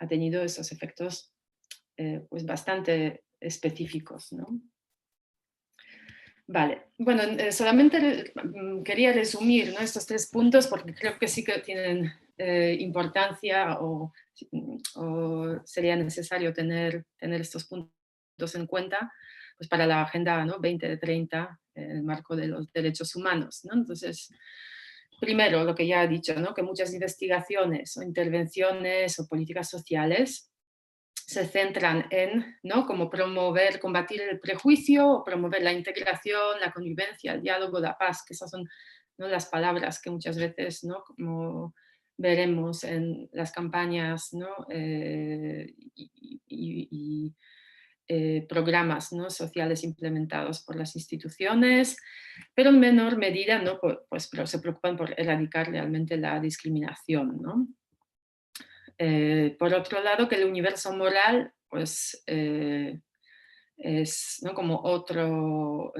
ha tenido esos efectos pues bastante específicos, ¿no? Vale, bueno, solamente quería resumir, ¿no?, estos 3 puntos porque creo que sí que tienen importancia o sería necesario tener estos puntos en cuenta pues para la Agenda, ¿no?, 2030 en el marco de los derechos humanos, ¿no? Entonces, primero, lo que ya he dicho, ¿no?, que muchas investigaciones o intervenciones o políticas sociales se centran en, ¿no?, como combatir el prejuicio, o promover la integración, la convivencia, el diálogo, la paz, que esas son, ¿no?, las palabras que muchas veces, ¿no?, como veremos en las campañas, ¿no?, y programas, ¿no?, sociales implementados por las instituciones, pero en menor medida, ¿no?, pues, pero se preocupan por erradicar realmente la discriminación, ¿no? Por otro lado, que el universo moral pues, es, ¿no?, como otro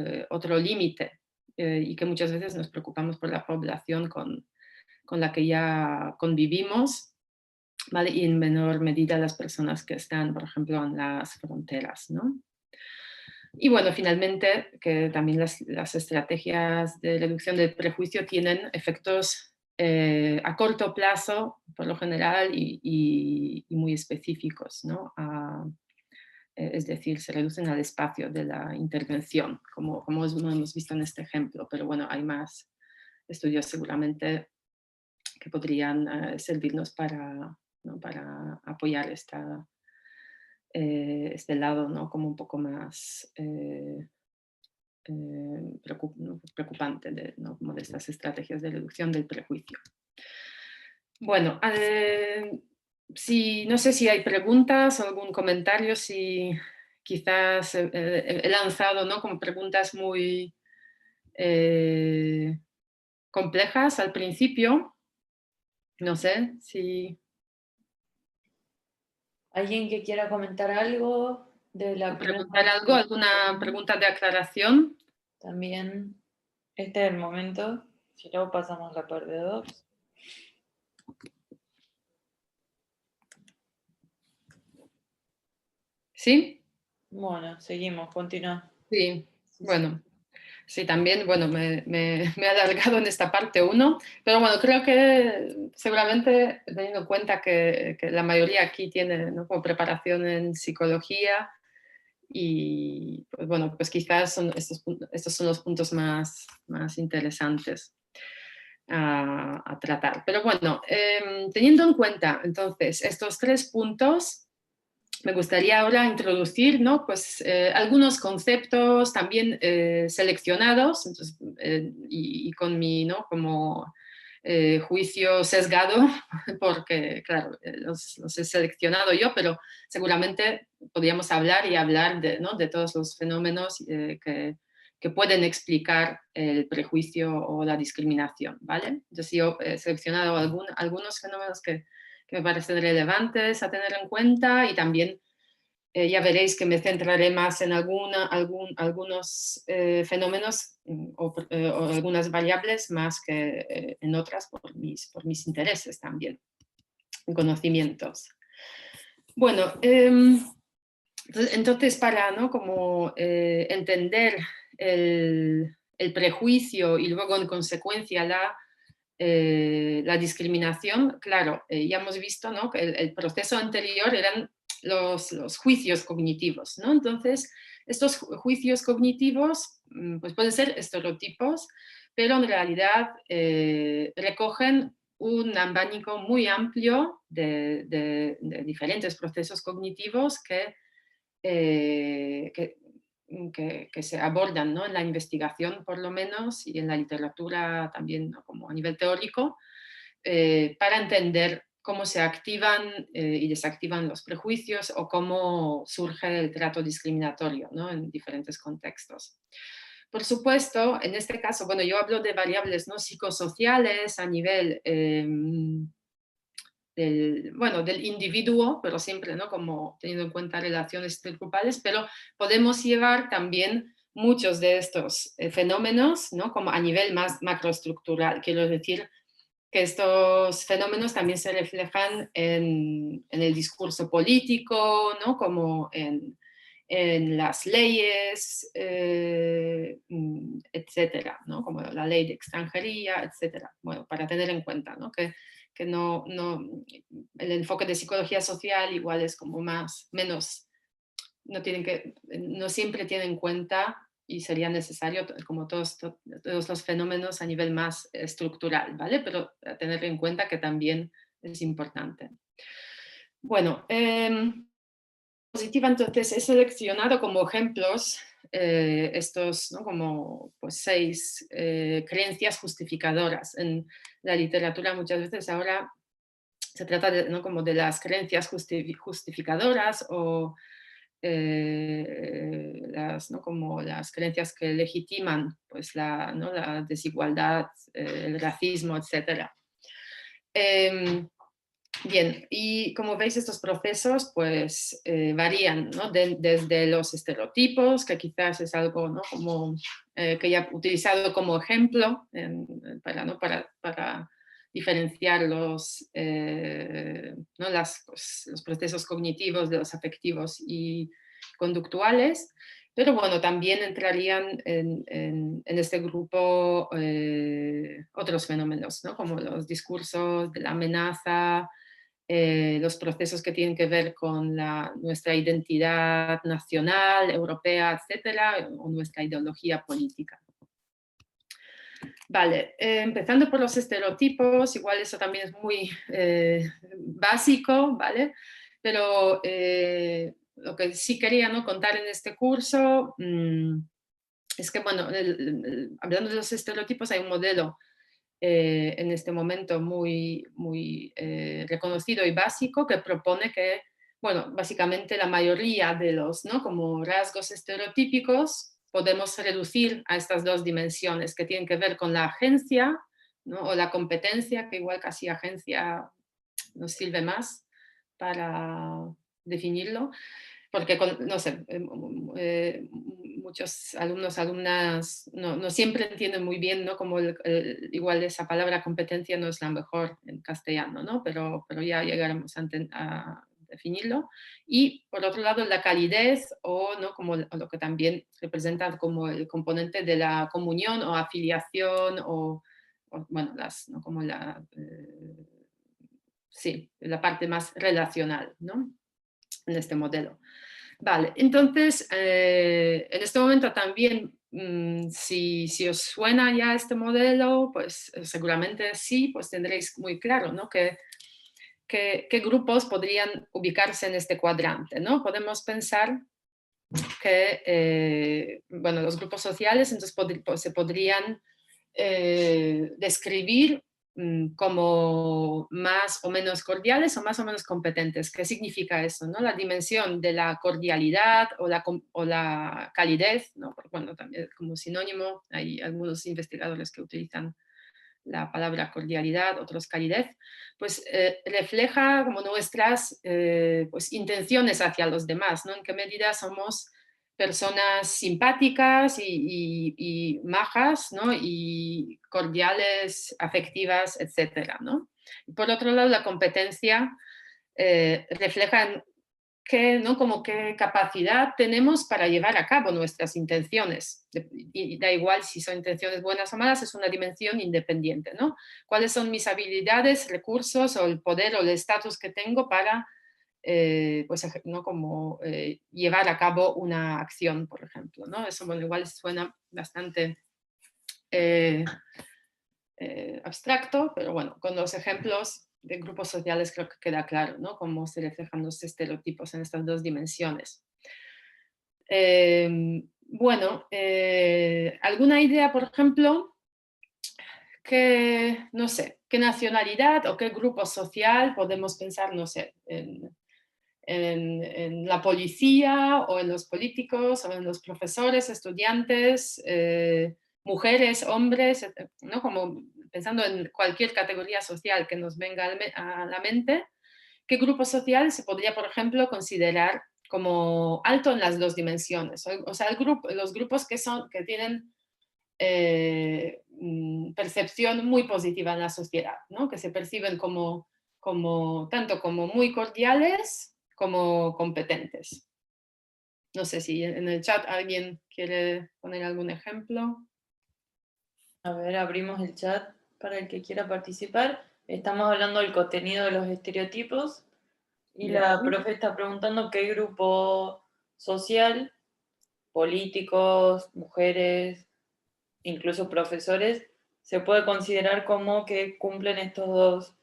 límite y que muchas veces nos preocupamos por la población con la que ya convivimos, ¿vale? Y en menor medida las personas que están, por ejemplo, en las fronteras, ¿no? Y bueno, finalmente, que también las estrategias de reducción del prejuicio tienen efectos a corto plazo, por lo general, y muy específicos, ¿no? Es decir, se reducen al espacio de la intervención, como hemos visto en este ejemplo, pero bueno, hay más estudios seguramente que podrían servirnos para, ¿no?, para apoyar este lado, ¿no?, como un poco más preocupante ¿no?, como de estas estrategias de reducción del prejuicio. Bueno, no sé si hay preguntas o algún comentario, si quizás he lanzado, ¿no?, como preguntas muy complejas al principio. No sé si ¿Alguien que quiera comentar algo de la primera preguntar parte? algo, alguna pregunta de aclaración. También este es el momento, si no pasamos la parte 2. ¿Sí? Bueno, seguimos, continúa. Sí, Sí, sí. bueno. Sí, también, bueno, me he alargado en esta parte 1, pero bueno, creo que seguramente teniendo en cuenta que la mayoría aquí tiene, ¿no?, como preparación en psicología y pues bueno, pues quizás estos son los puntos más interesantes a tratar. Pero bueno, teniendo en cuenta entonces estos 3 puntos, me gustaría ahora introducir, ¿no?, pues, algunos conceptos también seleccionados entonces, y con mi, ¿no?, como juicio sesgado, porque claro, los he seleccionado yo, pero seguramente podríamos hablar y hablar de, ¿no?, de todos los fenómenos que pueden explicar el prejuicio o la discriminación, ¿vale? Entonces yo he seleccionado algunos fenómenos que me parecen relevantes a tener en cuenta y también ya veréis que me centraré más en algunos fenómenos o algunas variables más que en otras por mis intereses también, conocimientos. Bueno, entonces para, ¿no?, como entender el prejuicio y luego en consecuencia la discriminación, claro, ya hemos visto, ¿no?, que el proceso anterior eran los juicios cognitivos, ¿no? Entonces, estos juicios cognitivos pues pueden ser estereotipos, pero en realidad recogen un abanico muy amplio de diferentes procesos cognitivos que que se abordan, ¿no? En la investigación, por lo menos, y en la literatura también, ¿no? Como a nivel teórico, para entender cómo se activan y desactivan los prejuicios o cómo surge el trato discriminatorio, ¿no? En diferentes contextos. Por supuesto, en este caso, bueno, yo hablo de variables, ¿no? Psicosociales a nivel del individuo, pero siempre, ¿no? Como teniendo en cuenta relaciones intergrupales, pero podemos llevar también muchos de estos fenómenos, ¿no? Como a nivel más macroestructural. Quiero decir que estos fenómenos también se reflejan en el discurso político, ¿no? Como en las leyes, etcétera, ¿no? Como la ley de extranjería, etcétera. Bueno, para tener en cuenta, ¿no? Que no, el enfoque de psicología social igual es como menos, no siempre tiene en cuenta y sería necesario como todos los fenómenos a nivel más estructural, ¿vale? Pero tener en cuenta que también es importante. Bueno, positiva, entonces he seleccionado como ejemplos estos, ¿no? Como pues 6 creencias justificadoras. En la literatura muchas veces ahora se trata de, ¿no? Como de las creencias justificadoras o ¿no? Como las creencias que legitiman pues, ¿no? La desigualdad, el racismo, etc. Bien, y como veis estos procesos pues varían, ¿no? Desde los estereotipos, que quizás es algo, ¿no? Como, que ya he utilizado como ejemplo para diferenciar ¿no? Pues, los procesos cognitivos de los afectivos y conductuales, pero bueno, también entrarían en este grupo otros fenómenos, ¿no? Como los discursos de la amenaza, los procesos que tienen que ver con nuestra identidad nacional, europea, etcétera, o nuestra ideología política. Vale, empezando por los estereotipos, igual eso también es muy básico, ¿vale? Pero lo que sí quería, ¿no? Contar en este curso es que, bueno, hablando de los estereotipos, hay un modelo en este momento muy reconocido y básico que propone que, bueno, básicamente la mayoría de los, ¿no? Como rasgos estereotípicos podemos reducir a estas 2 dimensiones que tienen que ver con la agencia, ¿no? O la competencia, que igual casi agencia nos sirve más para definirlo, porque, no sé, muchos alumnos, alumnas no siempre entienden muy bien, ¿no? Como igual esa palabra competencia no es la mejor en castellano, ¿no? Pero ya llegaremos a definirlo. Y por otro lado, la calidez o, ¿no? Como lo que también representa como el componente de la comunión o afiliación bueno, ¿no? Como sí, la parte más relacional, ¿no? En este modelo. Vale, entonces, en este momento también, si os suena ya este modelo, pues seguramente sí, pues tendréis muy claro, ¿no? ¿Qué grupos podrían ubicarse en este cuadrante, ¿no? Podemos pensar que, bueno, los grupos sociales entonces se podrían describir como más o menos cordiales o más o menos competentes. ¿Qué significa eso? ¿No? La dimensión de la cordialidad o la calidez, ¿no? Bueno, también como sinónimo, hay algunos investigadores que utilizan la palabra cordialidad, otros calidez, pues refleja como nuestras pues, intenciones hacia los demás, ¿no? En qué medida somos personas simpáticas y majas, ¿no? Y cordiales, afectivas, etcétera, ¿no? Y por otro lado, la competencia refleja ¿no? Como qué capacidad tenemos para llevar a cabo nuestras intenciones. Y da igual si son intenciones buenas o malas, es una dimensión independiente, ¿no? ¿Cuáles son mis habilidades, recursos o el poder o el estatus que tengo para pues, ¿no? Como, llevar a cabo una acción, por ejemplo, ¿no? Eso, bueno, igual suena bastante abstracto, pero bueno, con los ejemplos de grupos sociales creo que queda claro, ¿no? Cómo se reflejan los estereotipos en estas 2 dimensiones. Bueno, alguna idea, por ejemplo, que, no sé, qué nacionalidad o qué grupo social podemos pensar, no sé, en la policía o en los políticos o en los profesores, estudiantes, mujeres, hombres, ¿no? Como pensando en cualquier categoría social que nos venga a la mente, ¿qué grupo social se podría, por ejemplo, considerar como alto en las dos dimensiones? O sea, los grupos que tienen percepción muy positiva en la sociedad, ¿no? Que se perciben tanto como muy cordiales como competentes. No sé si en el chat alguien quiere poner algún ejemplo. A ver, abrimos el chat para el que quiera participar. Estamos hablando del contenido de los estereotipos y Bien. la profe está preguntando qué grupo social, políticos, mujeres, incluso profesores, se puede considerar como que cumplen estos dos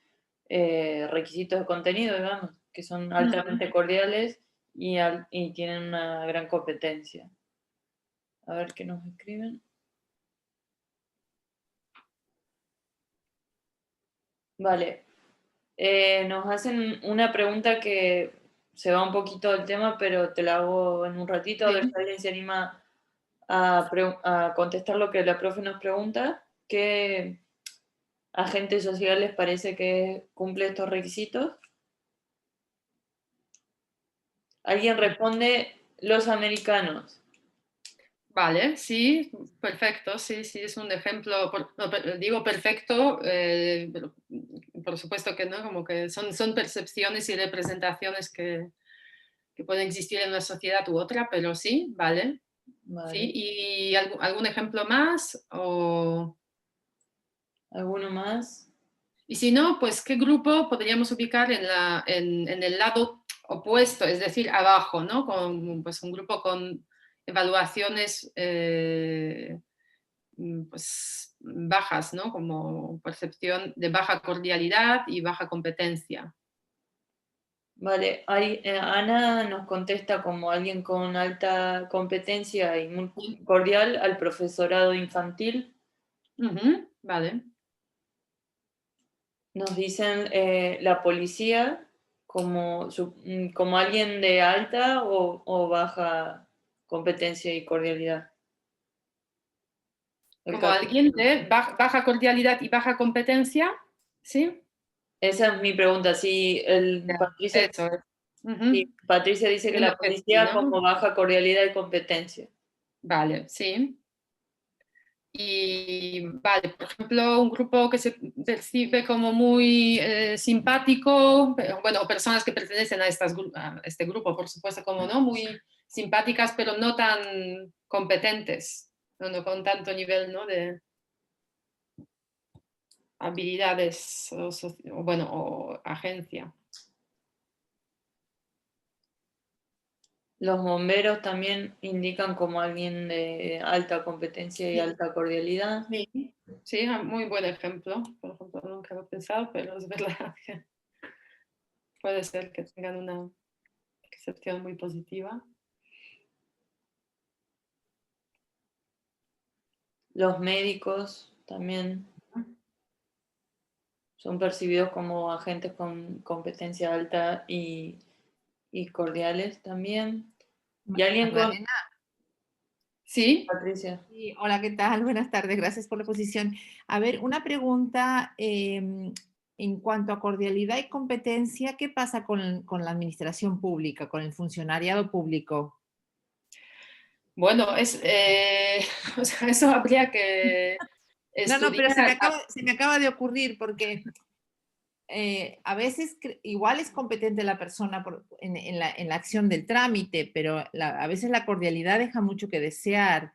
requisitos de contenido, digamos, que son altamente cordiales y tienen una gran competencia. A ver qué nos escriben. Vale. Nos hacen una pregunta que se va un poquito del tema, pero te la hago en un ratito, a ver si Sí. alguien se anima a contestar lo que la profe nos pregunta. ¿Qué agente social les parece que cumple estos requisitos? Alguien responde, los americanos. Vale, sí, perfecto, sí, sí, es un ejemplo, no, digo perfecto, pero por supuesto que no, como que son percepciones y representaciones que pueden existir en una sociedad u otra, pero sí, vale. Vale. Sí, ¿y algún ejemplo más? ¿Alguno más? Y si no, pues ¿qué grupo podríamos ubicar en el lado opuesto, es decir, abajo, ¿no? Con, pues un grupo con evaluaciones pues, bajas, ¿no? Como percepción de baja cordialidad y baja competencia. Vale, Ana nos contesta como alguien con alta competencia y muy cordial al profesorado infantil. Ujú, vale. Nos dicen la policía como alguien de alta o baja competencia y cordialidad. El Como caso- alguien de baja cordialidad y baja competencia, ¿sí? Esa es mi pregunta. Si Ya, eso es. si Ujú. Patricia dice que Entiendo la que sí, policía ¿no? como baja cordialidad y competencia. Vale, sí. Y vale, por ejemplo, un grupo que se percibe como muy simpático, bueno, personas que pertenecen a este grupo, por supuesto, como no, muy simpáticas, pero no tan competentes, no con tanto nivel, ¿no? De habilidades bueno, o agencia. Los bomberos también indican como alguien de alta competencia y Sí, alta cordialidad. sí, sí, muy buen ejemplo. Por ejemplo, nunca lo he pensado, pero es verdad que puede ser que tengan una percepción muy positiva. Los médicos también son percibidos como agentes con competencia alta y cordiales también. ¿Y alguien con... Magdalena, Sí, Patricia? sí, hola, ¿qué tal? Buenas tardes, gracias por la posición. A ver, una pregunta en cuanto a cordialidad y competencia, ¿qué pasa con la administración pública, con el funcionariado público? bueno, o sea, eso habría que No, no, pero se me estudiar. acaba de ocurrir porque a veces igual es competente la persona en la acción del trámite, pero a veces la cordialidad deja mucho que desear.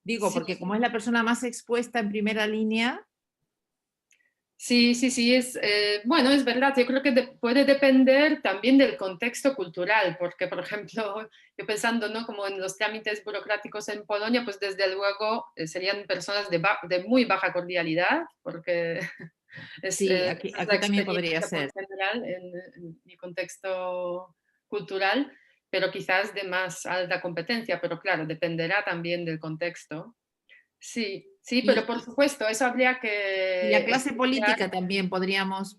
Digo, Sí, porque como es la persona más expuesta en primera línea. sí, sí, sí, bueno, es verdad, yo creo que puede depender también del contexto cultural, porque, por ejemplo, yo pensando, ¿no? Como en los trámites burocráticos en Polonia, pues desde luego serían personas de muy baja cordialidad, porque Sí, esa aquí, es la aquí también podría experiencia por ser. general en mi contexto cultural. pero quizás de más alta competencia, pero claro, dependerá también del contexto. Sí, sí, pero por supuesto, eso habría Y que la clase estudiar. política también podríamos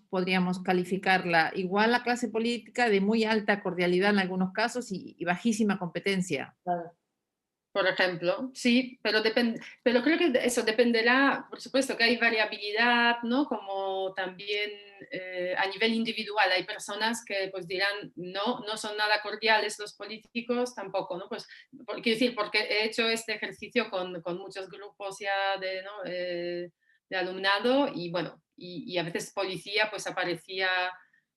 calificarla. Igual la clase política de muy alta cordialidad en algunos casos y bajísima competencia. Claro. Por ejemplo, sí, pero creo que eso dependerá, por supuesto que hay variabilidad, ¿no? Como también a nivel individual hay personas que pues dirán, no, no son nada cordiales los políticos, tampoco, ¿no? Pues, quiero decir, porque he hecho este ejercicio con muchos grupos ya de, ¿no? De alumnado y bueno, y a veces policía pues aparecía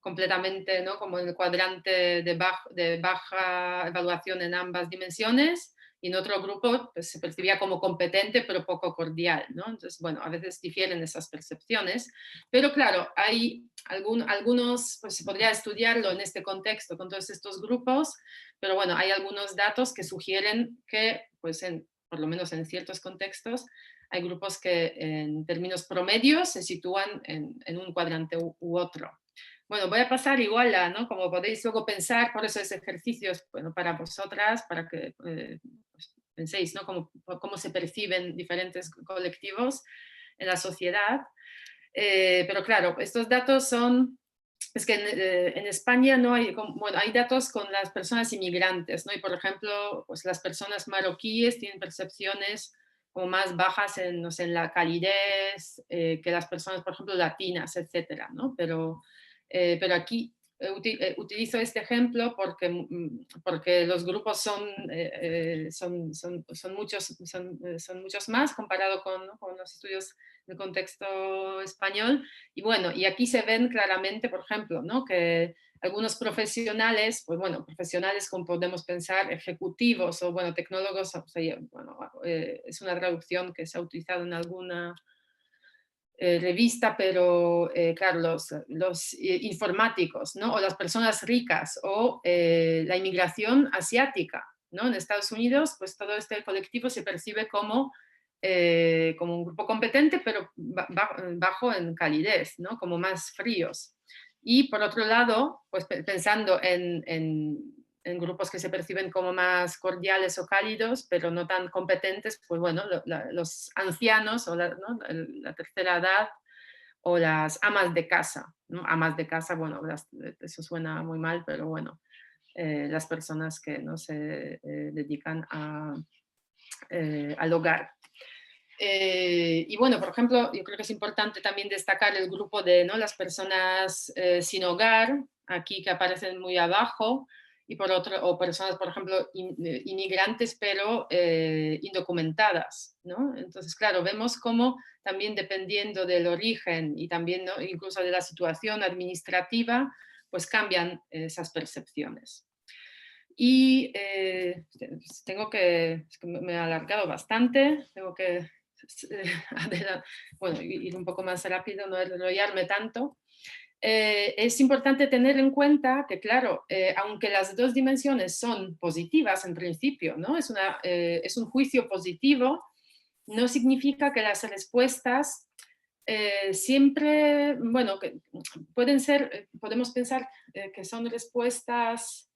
completamente, ¿no? Como en el cuadrante de baja evaluación en ambas dimensiones y en otro grupo pues, se percibía como competente pero poco cordial, ¿no? Entonces, bueno, a veces difieren esas percepciones, pero claro, hay algunos, pues se podría estudiarlo en este contexto con todos estos grupos, pero bueno, hay algunos datos que sugieren que, pues por lo menos en ciertos contextos, hay grupos que en términos promedios se sitúan en un cuadrante u otro. Bueno, voy a pasar igual a, ¿no? Como podéis luego pensar, por eso ese ejercicio es bueno, para vosotras, para que pues, penséis, ¿no? Cómo se perciben diferentes colectivos en la sociedad. Pero claro, estos datos son, es que en España no hay, bueno, hay datos con las personas inmigrantes, ¿no? Y por ejemplo, pues las personas marroquíes tienen percepciones como más bajas en, no sé, en la calidez que las personas, por ejemplo, latinas, etcétera, ¿no? Pero aquí utilizo este ejemplo porque los grupos son muchos más comparado con, ¿no? con los estudios del contexto español. Y bueno, y aquí se ven claramente, por ejemplo, ¿no? que algunos profesionales, pues bueno, profesionales como podemos pensar, ejecutivos o bueno, tecnólogos, o sea, bueno, es una traducción que se ha utilizado en alguna revista, pero claro, los informáticos, ¿no? O las personas ricas, o la inmigración asiática, ¿no? En Estados Unidos, pues todo este colectivo se percibe como un grupo competente, pero bajo en calidez, ¿no? Como más fríos. Y por otro lado, pues pensando en grupos que se perciben como más cordiales o cálidos, pero no tan competentes, pues bueno, los ancianos o la tercera edad o las amas de casa, ¿no? Amas de casa, bueno, eso suena muy mal, pero bueno, las personas que no se dedican al hogar. Y bueno, por ejemplo, yo creo que es importante también destacar el grupo de, ¿no? las personas sin hogar, aquí que aparecen muy abajo, y o personas, por ejemplo, inmigrantes, pero indocumentadas, ¿no? Entonces, claro, vemos cómo también dependiendo del origen y también, ¿no? incluso de la situación administrativa, pues cambian esas percepciones. Y es que me he alargado bastante, tengo que bueno, ir un poco más rápido, no enrollarme tanto. Es importante tener en cuenta que, claro, aunque las dos dimensiones son positivas en principio, ¿no? Es un juicio positivo, no significa que las respuestas siempre, bueno, que pueden ser, podemos pensar que son respuestas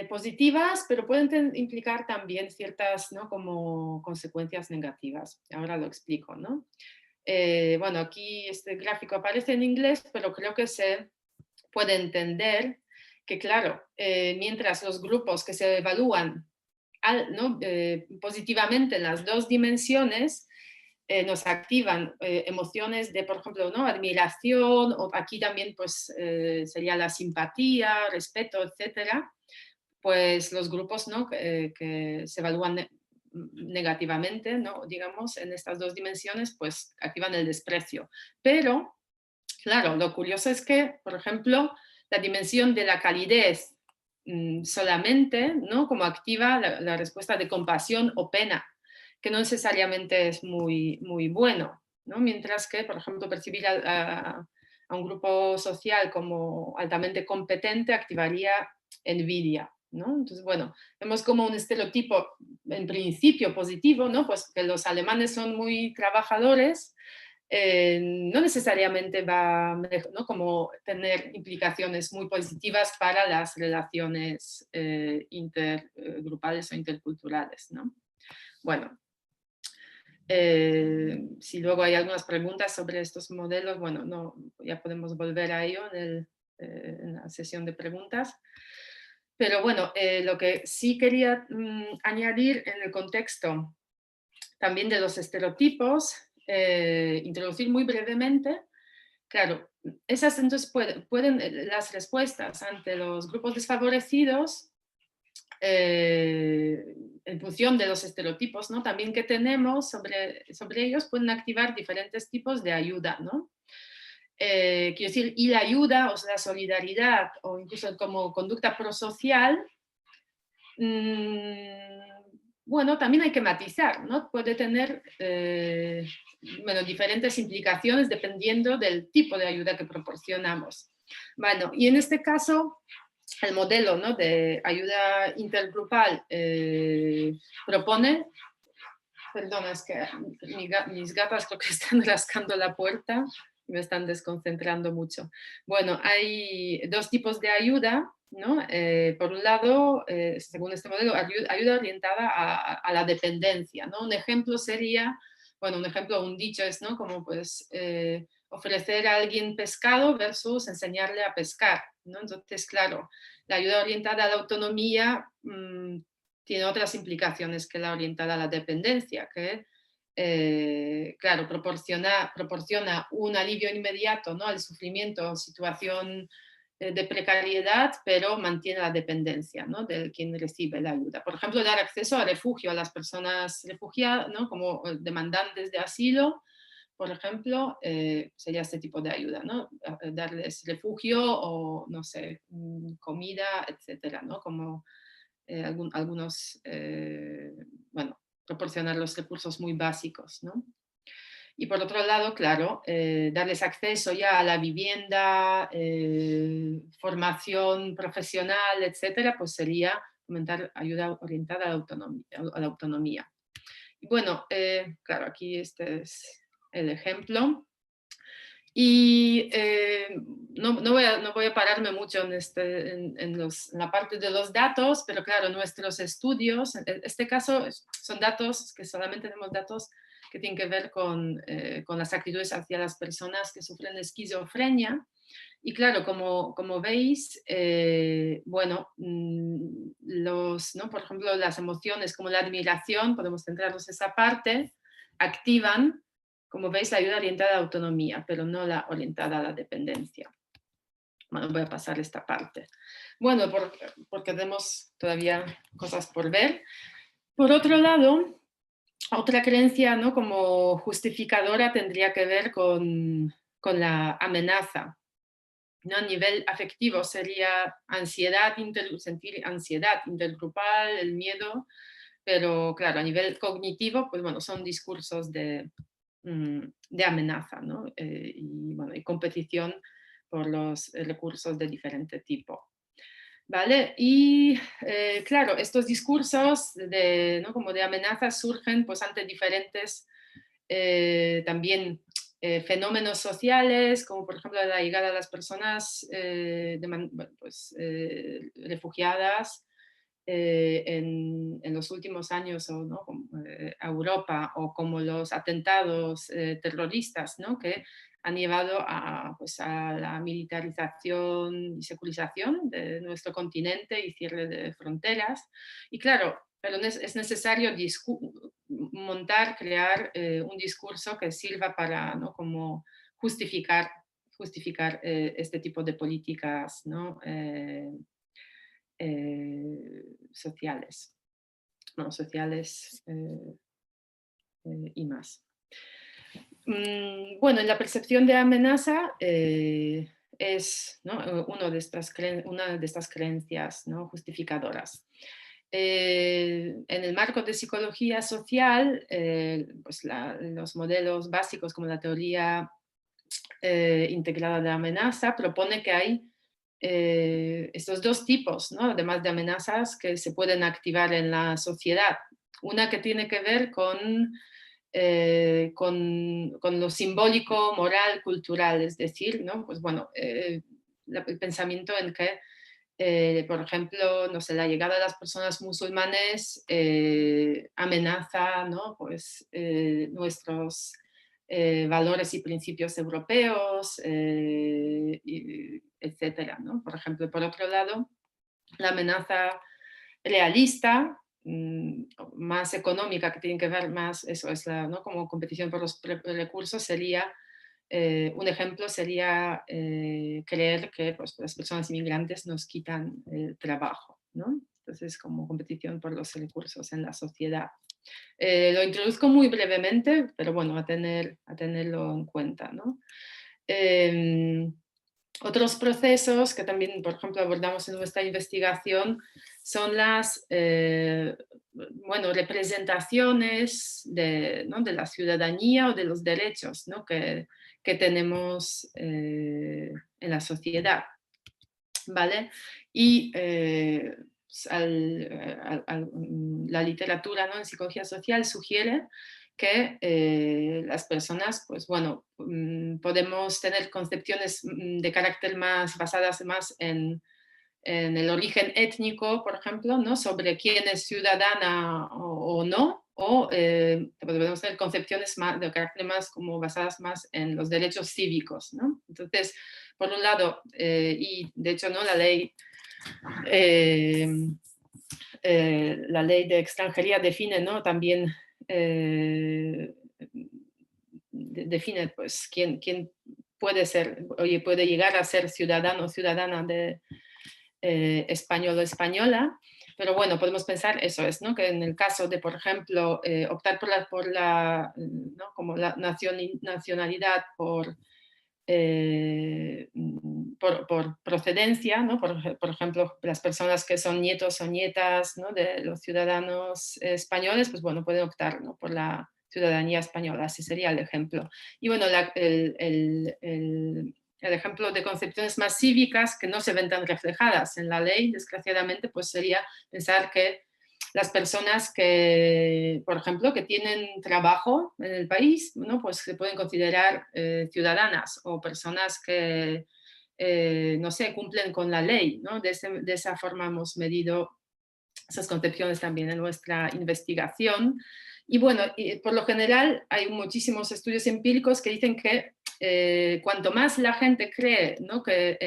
positivas, pero pueden implicar también ciertas, ¿no? como consecuencias negativas. Ahora lo explico, ¿no? Bueno, aquí este gráfico aparece en inglés, pero creo que se puede entender que, claro, mientras los grupos que se evalúan ¿no? Positivamente en las dos dimensiones, nos activan emociones de, por ejemplo, ¿no? admiración, o aquí también pues, sería la simpatía, respeto, etcétera, pues los grupos ¿no? que se evalúan negativamente, ¿no? digamos, en estas dos dimensiones, pues activan el desprecio. Pero, claro, lo curioso es que, por ejemplo, la dimensión de la calidez solamente, ¿no? como activa la respuesta de compasión o pena, que no necesariamente es muy, muy bueno, ¿no? Mientras que, por ejemplo, percibir a un grupo social como altamente competente activaría envidia, ¿no? Entonces, bueno, vemos como un estereotipo en principio positivo, ¿no? Pues que los alemanes son muy trabajadores, no necesariamente va a, ¿no?, como tener implicaciones muy positivas para las relaciones intergrupales o interculturales, ¿no? Bueno, si luego hay algunas preguntas sobre estos modelos, bueno, no, ya podemos volver a ello en la sesión de preguntas. Pero bueno, lo que sí quería añadir en el contexto también de los estereotipos, introducir muy brevemente, claro, esas entonces pueden las respuestas ante los grupos desfavorecidos, en función de los estereotipos, ¿no?, también que tenemos sobre ellos, pueden activar diferentes tipos de ayuda, ¿no? Quiero decir, y la ayuda, o sea, la solidaridad, o incluso como conducta prosocial, bueno, también hay que matizar, ¿no? Puede tener bueno, diferentes implicaciones dependiendo del tipo de ayuda que proporcionamos. Bueno, y en este caso, el modelo, ¿no?, de ayuda intergrupal propone, perdona, es que mis gatas creo que están rascando la puerta y me están desconcentrando mucho. Bueno, hay dos tipos de ayuda, ¿no? Por un lado, según este modelo, ayuda orientada a la dependencia, ¿no? Un ejemplo sería, bueno, un dicho es, ¿no?, como pues ofrecer a alguien pescado versus enseñarle a pescar, ¿no? Entonces, claro, la ayuda orientada a la autonomía tiene otras implicaciones que la orientada a la dependencia, que, claro, proporciona un alivio inmediato, ¿no?, al sufrimiento o situación de precariedad, pero mantiene la dependencia, ¿no?, de quien recibe la ayuda. Por ejemplo, dar acceso a refugio a las personas refugiadas, ¿no?, como demandantes de asilo, por ejemplo, sería este tipo de ayuda, ¿no? Darles refugio o, no sé, comida, etcétera, ¿no? Como algunos, bueno, proporcionar los recursos muy básicos, ¿no? Y por otro lado, claro, darles acceso ya a la vivienda, formación profesional, etcétera, pues sería fomentar ayuda orientada a la autonomía. Y bueno, claro, aquí este es el ejemplo. Y no voy a pararme mucho en la parte de los datos, pero claro, nuestros estudios, en este caso son datos que solamente tenemos datos que tienen que ver con las actitudes hacia las personas que sufren esquizofrenia. Y claro, como veis, bueno, ¿no?, por ejemplo, las emociones como la admiración, podemos centrarnos en esa parte, activan, como veis, la ayuda orientada a la autonomía, pero no la orientada a la dependencia. Bueno, voy a pasar esta parte. Bueno, porque tenemos todavía cosas por ver. Por otro lado, otra creencia, ¿no?, como justificadora tendría que ver con la amenaza, ¿no? A nivel afectivo sería sentir ansiedad intergrupal, el miedo, pero claro, a nivel cognitivo, pues bueno, son discursos de amenaza, ¿no? Y, bueno, y competición por los recursos de diferente tipo. ¿Vale? Y claro, estos discursos ¿no?, como de amenaza surgen pues ante diferentes también fenómenos sociales, como por ejemplo la llegada de las personas refugiadas en los últimos años, o, ¿no?, a Europa, o como los atentados terroristas, ¿no?, que han llevado pues a la militarización y securización de nuestro continente y cierre de fronteras. Y claro, pero es necesario crear un discurso que sirva para, ¿no?, como justificar este tipo de políticas, ¿no?, sociales, bueno, sociales y más. Bueno, en la percepción de amenaza es, ¿no?, una de estas creencias, ¿no?, justificadoras. En el marco de psicología social, pues los modelos básicos como la teoría integrada de amenaza propone que hay estos dos tipos, ¿no?, además de amenazas que se pueden activar en la sociedad. Una que tiene que ver con con lo simbólico, moral, cultural, es decir, ¿no? Pues bueno, el pensamiento en que, por ejemplo, no sé, la llegada de las personas musulmanes amenaza, ¿no? Pues, nuestros valores y principios europeos, etcétera, ¿no? Por ejemplo, por otro lado, la amenaza realista, más económica, que tiene que ver más, eso es ¿no? Como competición por los recursos, sería, un ejemplo sería creer que pues, las personas inmigrantes nos quitan el trabajo, ¿no? Entonces, como competición por los recursos en la sociedad. Lo introduzco muy brevemente, pero bueno, a tenerlo en cuenta, ¿no? Otros procesos que también, por ejemplo, abordamos en nuestra investigación son las bueno, representaciones ¿no? de la ciudadanía o de los derechos, ¿no? que tenemos en la sociedad. ¿Vale? Y la literatura, ¿no? en psicología social sugiere que las personas, pues bueno, podemos tener concepciones de carácter más basadas más en el origen étnico, por ejemplo, ¿no? sobre quién es ciudadana o no, o podemos tener concepciones más, de carácter más como basadas más en los derechos cívicos, ¿no? Entonces, por un lado, y de hecho, ¿no? La ley de extranjería define, ¿no? También define pues quién puede ser, oye, puede llegar a ser ciudadano o ciudadana de español o española, pero bueno, podemos pensar eso es, ¿no? Que en el caso de, por ejemplo, optar ¿no? como la nacionalidad por procedencia, ¿no? Por ejemplo, las personas que son nietos o nietas, ¿no? de los ciudadanos españoles, pues bueno, pueden optar, ¿no? por la ciudadanía española, así sería el ejemplo. Y bueno, el ejemplo de concepciones más cívicas que no se ven tan reflejadas en la ley, desgraciadamente, pues sería pensar que las personas que, por ejemplo, que tienen trabajo en el país, ¿no? pues se pueden considerar ciudadanas o personas que, no sé, cumplen con la ley, ¿no? De esa forma hemos medido esas concepciones también en nuestra investigación. Y bueno, por lo general hay muchísimos estudios empíricos que dicen que cuanto más la gente cree, ¿no? que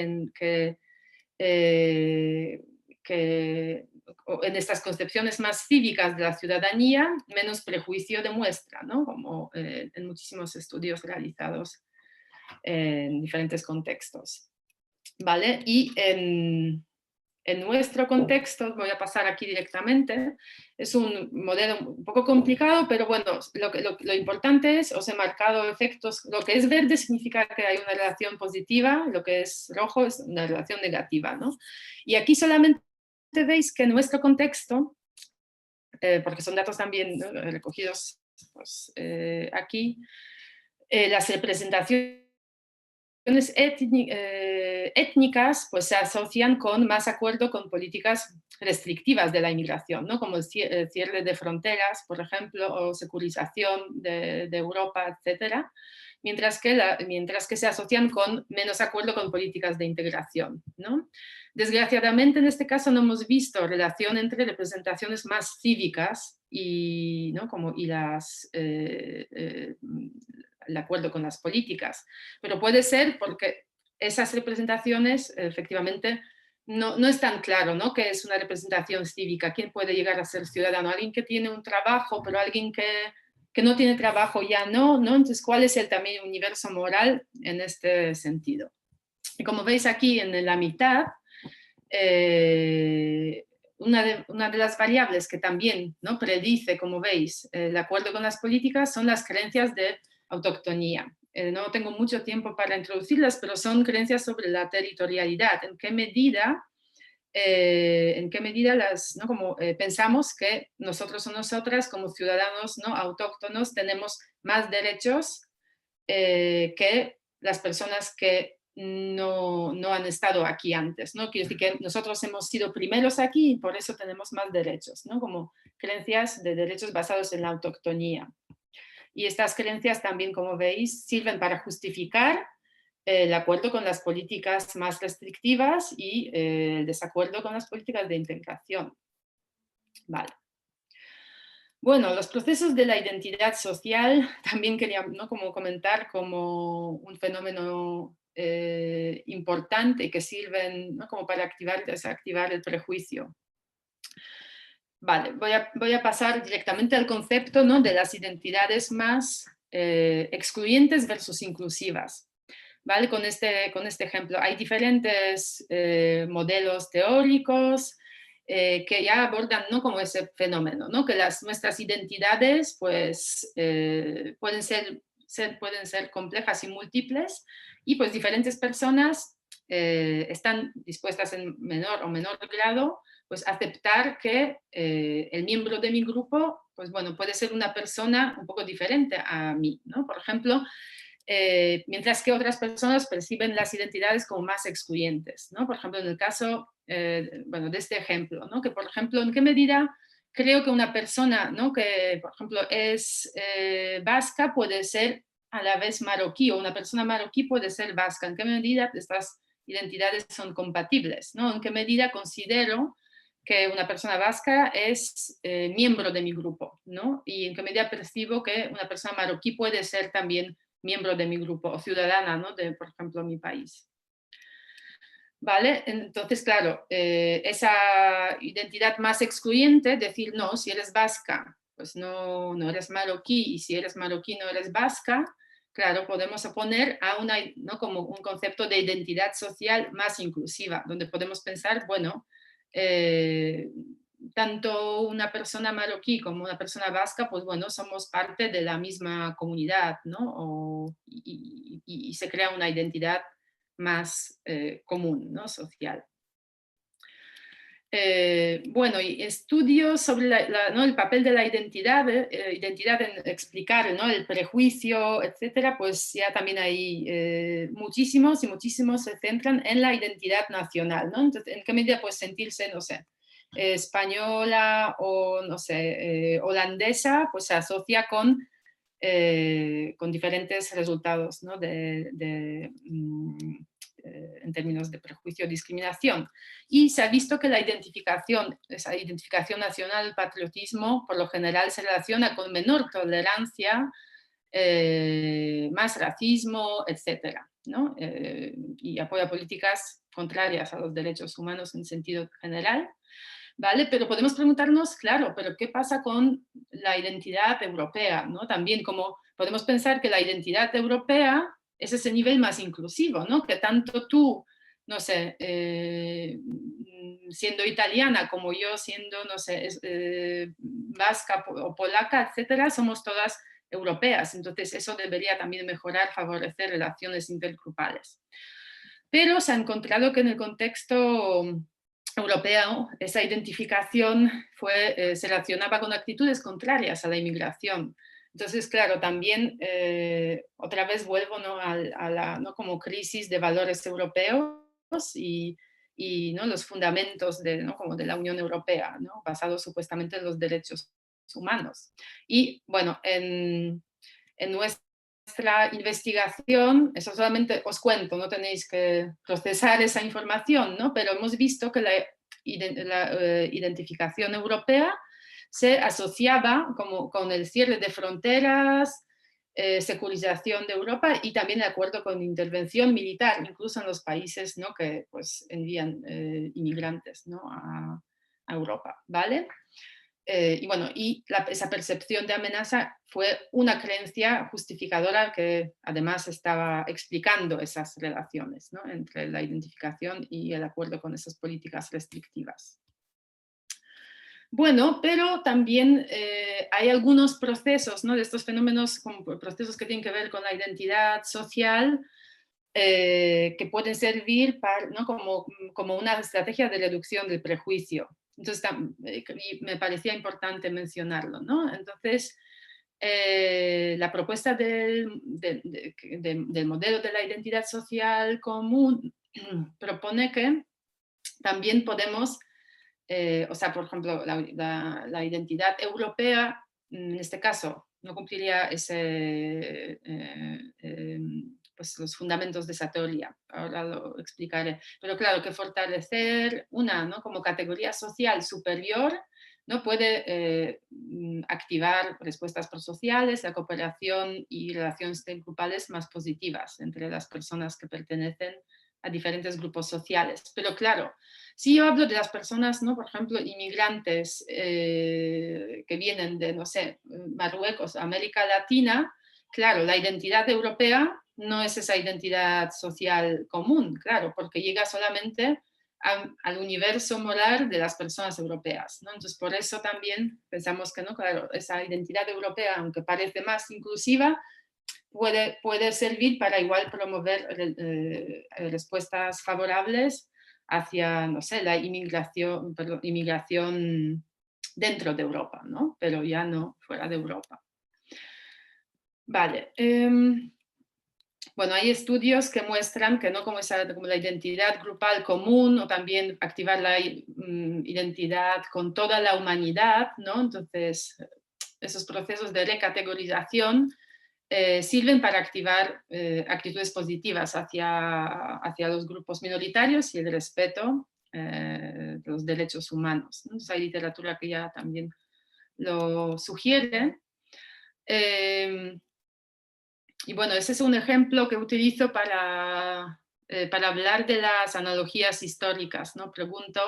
en estas concepciones más cívicas de la ciudadanía, menos prejuicio demuestra, ¿no? Como en muchísimos estudios realizados en diferentes contextos. ¿Vale? Y en nuestro contexto, voy a pasar aquí directamente, es un modelo un poco complicado, pero bueno, lo importante es, os he marcado efectos, lo que es verde significa que hay una relación positiva, lo que es rojo es una relación negativa, ¿no? Y aquí solamente veis que en nuestro contexto, porque son datos también, ¿no? recogidos pues, aquí, las representaciones étnicas pues, se asocian con más acuerdo con políticas restrictivas de la inmigración, ¿no? como el cierre de fronteras, por ejemplo, o securización de Europa, etcétera, mientras que se asocian con menos acuerdo con políticas de integración, ¿no? Desgraciadamente, en este caso no hemos visto relación entre representaciones más cívicas y, ¿no? el acuerdo con las políticas. Pero puede ser porque esas representaciones efectivamente no es tan claro, ¿no? Que es una representación cívica. ¿Quién puede llegar a ser ciudadano? Alguien que tiene un trabajo, pero alguien que no tiene trabajo ya no. Entonces, ¿cuál es el también universo moral en este sentido? Y como veis aquí en la mitad, una de las variables que también, ¿no? predice, como veis, el acuerdo con las políticas son las creencias de autoctonía. No tengo mucho tiempo para introducirlas, pero son creencias sobre la territorialidad. ¿En qué medida ¿no? como, pensamos que nosotros o nosotras como ciudadanos, ¿no? autóctonos tenemos más derechos que las personas que no han estado aquí antes, ¿no? Quiere decir que nosotros hemos sido primeros aquí y por eso tenemos más derechos, ¿no? Como creencias de derechos basados en la autoctonía. Y estas creencias también, como veis, sirven para justificar el acuerdo con las políticas más restrictivas y el desacuerdo con las políticas de integración. Vale. Bueno, los procesos de la identidad social también quería, ¿no?, como comentar como un fenómeno importante que sirven, ¿no?, como para activar y desactivar el prejuicio. Vale, voy a pasar directamente al concepto, ¿no?, de las identidades más excluyentes versus inclusivas. ¿Vale? Con este ejemplo, hay diferentes modelos teóricos que ya abordan, ¿no?, como ese fenómeno, ¿no?, que nuestras identidades pues, pueden ser complejas y múltiples, y pues diferentes personas están dispuestas en menor o menor grado pues aceptar que el miembro de mi grupo, pues bueno, puede ser una persona un poco diferente a mí, ¿no? Por ejemplo, mientras que otras personas perciben las identidades como más excluyentes, ¿no? Por ejemplo, en el caso, bueno, de este ejemplo, ¿no?, que por ejemplo, ¿en qué medida creo que una persona, ¿no?, que por ejemplo es vasca puede ser a la vez marroquí, o una persona marroquí puede ser vasca? ¿En qué medida estas identidades son compatibles, ¿no? ¿En qué medida considero que una persona vasca es miembro de mi grupo, ¿no? Y en qué medida percibo que una persona marroquí puede ser también miembro de mi grupo o ciudadana, ¿no?, de, por ejemplo, mi país. ¿Vale? Entonces, claro, esa identidad más excluyente, decir, no, si eres vasca, pues no eres marroquí, y si eres marroquí no eres vasca, claro, podemos oponer a una, ¿no?, como un concepto de identidad social más inclusiva, donde podemos pensar, bueno, tanto una persona marroquí como una persona vasca, pues bueno, somos parte de la misma comunidad, ¿no? Y se crea una identidad más común, ¿no?, social. Bueno, y estudios sobre ¿no?, el papel de la identidad en explicar, ¿no?, el prejuicio, etcétera, pues ya también hay muchísimos y muchísimos se centran en la identidad nacional, ¿no? Entonces, ¿en qué medida pues sentirse, no sé, española o, no sé, holandesa, pues se asocia con diferentes resultados, ¿no?, en términos de prejuicio o discriminación. Y se ha visto que esa identificación nacional, el patriotismo, por lo general se relaciona con menor tolerancia, más racismo, etcétera, ¿no? Y apoya políticas contrarias a los derechos humanos en sentido general. ¿Vale? Pero podemos preguntarnos, claro, pero ¿qué pasa con la identidad europea, ¿no? También como podemos pensar que la identidad europea es ese nivel más inclusivo, ¿no? Que tanto tú, no sé, siendo italiana como yo siendo, no sé, vasca o polaca, etcétera, somos todas europeas. Entonces eso debería también mejorar, favorecer relaciones intergrupales. Pero se ha encontrado que en el contexto europeo esa identificación se relacionaba con actitudes contrarias a la inmigración. Entonces, claro, también otra vez vuelvo, ¿no?, a la, ¿no?, como crisis de valores europeos y ¿no?, los fundamentos ¿no?, como de la Unión Europea, ¿no?, basados supuestamente en los derechos humanos. Y bueno, en nuestra investigación, eso solamente os cuento, no tenéis que procesar esa información, ¿no?, pero hemos visto que la identificación europea se asociaba con el cierre de fronteras, securización de Europa y también de acuerdo con intervención militar, incluso en los países, ¿no?, que pues envían inmigrantes, ¿no?, a Europa, ¿vale? Y bueno, esa percepción de amenaza fue una creencia justificadora que además estaba explicando esas relaciones, ¿no?, entre la identificación y el acuerdo con esas políticas restrictivas. Bueno, pero también hay algunos procesos, ¿no?, de estos fenómenos, como procesos que tienen que ver con la identidad social, que pueden servir ¿no?, como una estrategia de reducción del prejuicio. Entonces, me parecía importante mencionarlo, ¿no? Entonces, la propuesta del modelo de la identidad social común propone que también podemos, o sea, por ejemplo, la identidad europea, en este caso, no cumpliría pues los fundamentos de esa teoría. Ahora lo explicaré. Pero claro, que fortalecer una, ¿no?, como categoría social superior, ¿no?, puede activar respuestas prosociales, la cooperación y relaciones intergrupales más positivas entre las personas que pertenecen a diferentes grupos sociales. Pero claro, si yo hablo de las personas, ¿no?, por ejemplo, inmigrantes que vienen de, no sé, Marruecos, América Latina, claro, la identidad europea no es esa identidad social común, claro, porque llega solamente al universo moral de las personas europeas, ¿no? Entonces, por eso también pensamos que, no, claro, esa identidad europea, aunque parece más inclusiva, puede servir para igual promover respuestas favorables hacia, no sé, la inmigración dentro de Europa, ¿no?, pero ya no fuera de Europa. Vale. Bueno, hay estudios que muestran que no como la identidad grupal común, o también activar la identidad con toda la humanidad, ¿no? Entonces, esos procesos de recategorización sirven para activar actitudes positivas hacia los grupos minoritarios y el respeto de los derechos humanos, ¿no? Entonces, hay literatura que ya también lo sugiere. Y bueno, ese es un ejemplo que utilizo para hablar de las analogías históricas, ¿no? Pregunto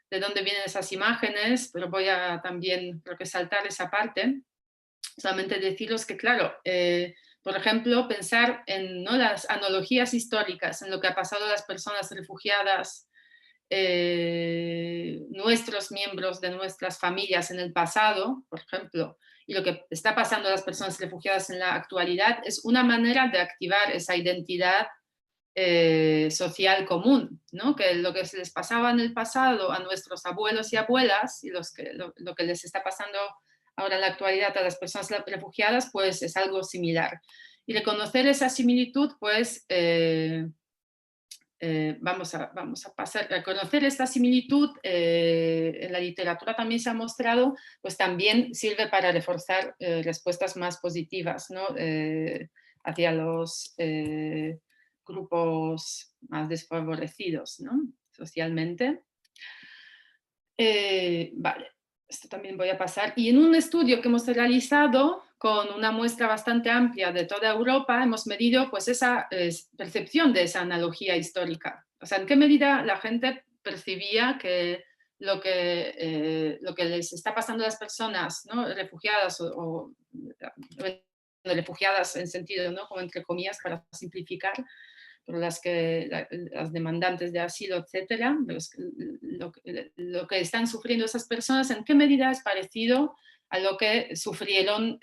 de dónde vienen esas imágenes, pero voy a también resaltar esa parte. Solamente deciros que, claro, por ejemplo, pensar en, ¿no?, las analogías históricas, en lo que ha pasado a las personas refugiadas, nuestros miembros de nuestras familias en el pasado, por ejemplo, y lo que está pasando a las personas refugiadas en la actualidad, es una manera de activar esa identidad social común, ¿no? Que lo que se les pasaba en el pasado a nuestros abuelos y abuelas, y lo que les está pasando ahora en la actualidad a las personas refugiadas, pues es algo similar. Y reconocer esa similitud, pues vamos a pasar a conocer esta similitud. En la literatura también se ha mostrado, pues también sirve para reforzar respuestas más positivas, ¿no?, hacia los grupos más desfavorecidos, ¿no?, socialmente. Vale, esto también voy a pasar. Y en un estudio que hemos realizado con una muestra bastante amplia de toda Europa, hemos medido pues esa percepción de esa analogía histórica. O sea, en qué medida la gente percibía que lo que les está pasando a las personas, ¿no?, refugiadas o refugiadas en sentido, ¿no?, como entre comillas, para simplificar, por las demandantes de asilo, etcétera, lo que están sufriendo esas personas, en qué medida es parecido a lo que sufrieron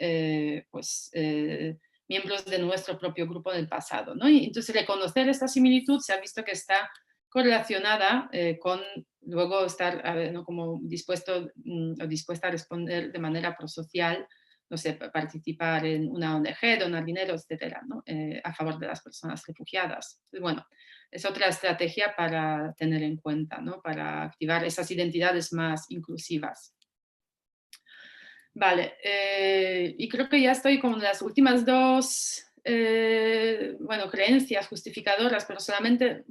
miembros de nuestro propio grupo del pasado, ¿no? Y entonces, reconocer esta similitud se ha visto que está correlacionada con luego estar ¿no?, como dispuesta a responder de manera prosocial, no sé, participar en una ONG, donar dinero, etcétera, ¿no?, a favor de las personas refugiadas. Bueno, es otra estrategia para tener en cuenta, ¿no?, para activar esas identidades más inclusivas. Vale, y creo que ya estoy con las últimas dos creencias justificadoras, pero solamente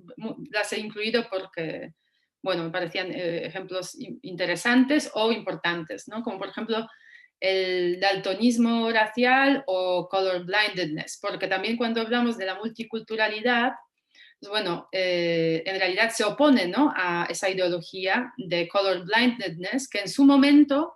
las he incluido porque, bueno, me parecían ejemplos interesantes o importantes, ¿no? Como por ejemplo el daltonismo racial o colorblindedness, porque también cuando hablamos de la multiculturalidad, pues bueno, en realidad se opone, ¿no?, a esa ideología de colorblindedness que en su momento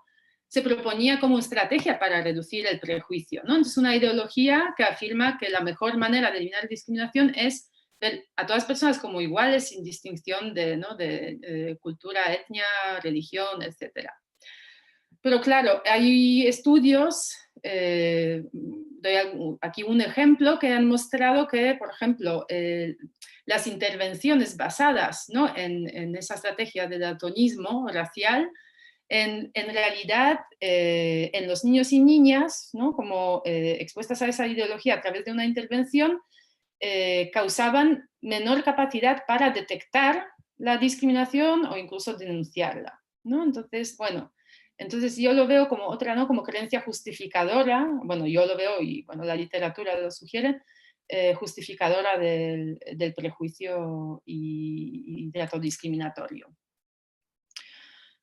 se proponía como estrategia para reducir el prejuicio, ¿no? Entonces, una ideología que afirma que la mejor manera de eliminar discriminación es ver a todas las personas como iguales sin distinción de cultura, etnia, religión, etcétera. Pero claro, hay estudios, doy aquí un ejemplo, que han mostrado que, por ejemplo, las intervenciones basadas, ¿no?, en esa estrategia de daltonismo racial, en realidad en los niños y niñas, ¿no?, como expuestas a esa ideología a través de una intervención, causaban menor capacidad para detectar la discriminación o incluso denunciarla, ¿no? Entonces, bueno, Entonces yo lo veo como otra, ¿no? Como creencia justificadora, bueno, yo lo veo y bueno, la literatura lo sugiere, justificadora del prejuicio y trato discriminatorio.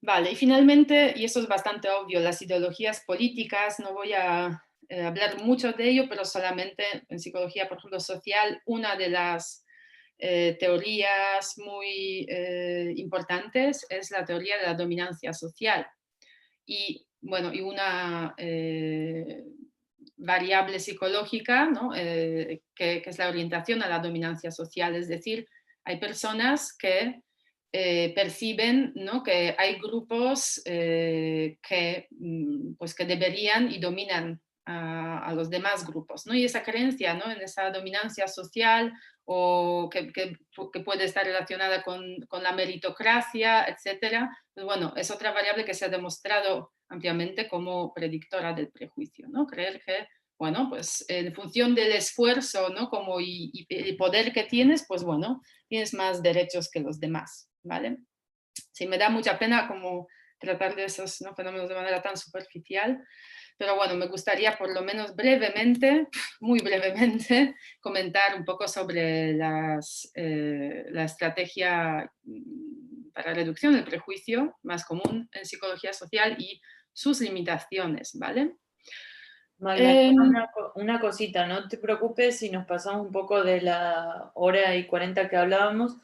Vale, y finalmente, y eso es bastante obvio, las ideologías políticas, no voy a hablar mucho de ello, pero solamente en psicología, por ejemplo, social, una de las teorías muy importantes es la teoría de la dominancia social. Y bueno, y una variable psicológica, ¿no? Que es la orientación a la dominancia social, es decir, hay personas que perciben, ¿no? Que hay grupos pues que deberían y dominan a los demás grupos, ¿no? Y esa creencia, ¿no? En esa dominancia social o que puede estar relacionada con la meritocracia, etcétera, pues bueno, es otra variable que se ha demostrado ampliamente como predictora del prejuicio, ¿no? Creer que, bueno, pues en función del esfuerzo, ¿no? Como y el poder que tienes, pues bueno, tienes más derechos que los demás, ¿vale? Sí, me da mucha pena como tratar de esos, ¿no? fenómenos de manera tan superficial, pero bueno, me gustaría por lo menos brevemente, muy brevemente, comentar un poco sobre la estrategia para reducción del prejuicio más común en psicología social y sus limitaciones, ¿vale? Magda, una cosita, no te preocupes si nos pasamos un poco de la hora y 40 que hablábamos,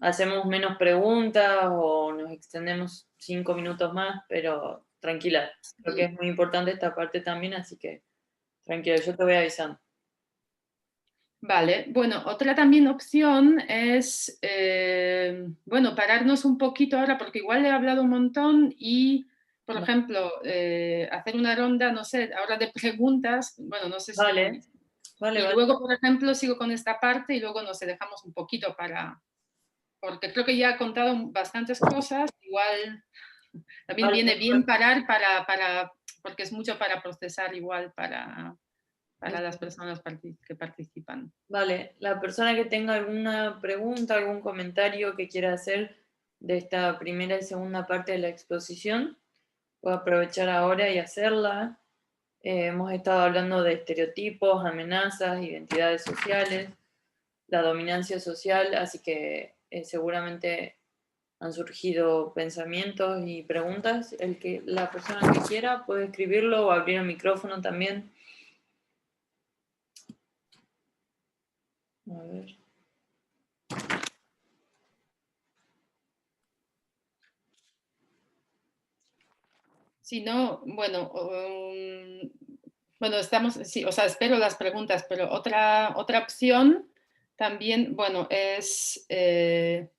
hacemos menos preguntas o nos extendemos 5 minutos más, pero tranquila, creo que es muy importante esta parte también, así que tranquila, yo te voy avisando. Vale, bueno, otra también opción es, bueno, pararnos un poquito ahora, porque igual he hablado un montón y, por ejemplo, hacer una ronda, no sé, ahora de preguntas, bueno, no sé si... Vale, vale, Y vale. luego, por ejemplo, sigo con esta parte y luego nos dejamos un poquito para... Porque creo que ya he contado bastantes cosas, igual también Vale, viene bien perfecto. parar porque es mucho para procesar igual para las personas que participan. Vale, la persona que tenga alguna pregunta, algún comentario que quiera hacer de esta primera y segunda parte de la exposición, puede aprovechar ahora y hacerla. Hemos estado hablando de estereotipos, amenazas, identidades sociales, la dominancia social, así que seguramente han surgido pensamientos y preguntas. La persona que quiera puede escribirlo o abrir el micrófono también. A ver. Si no, bueno, bueno, estamos, sí, o sea, espero las preguntas, pero otra opción también, bueno, es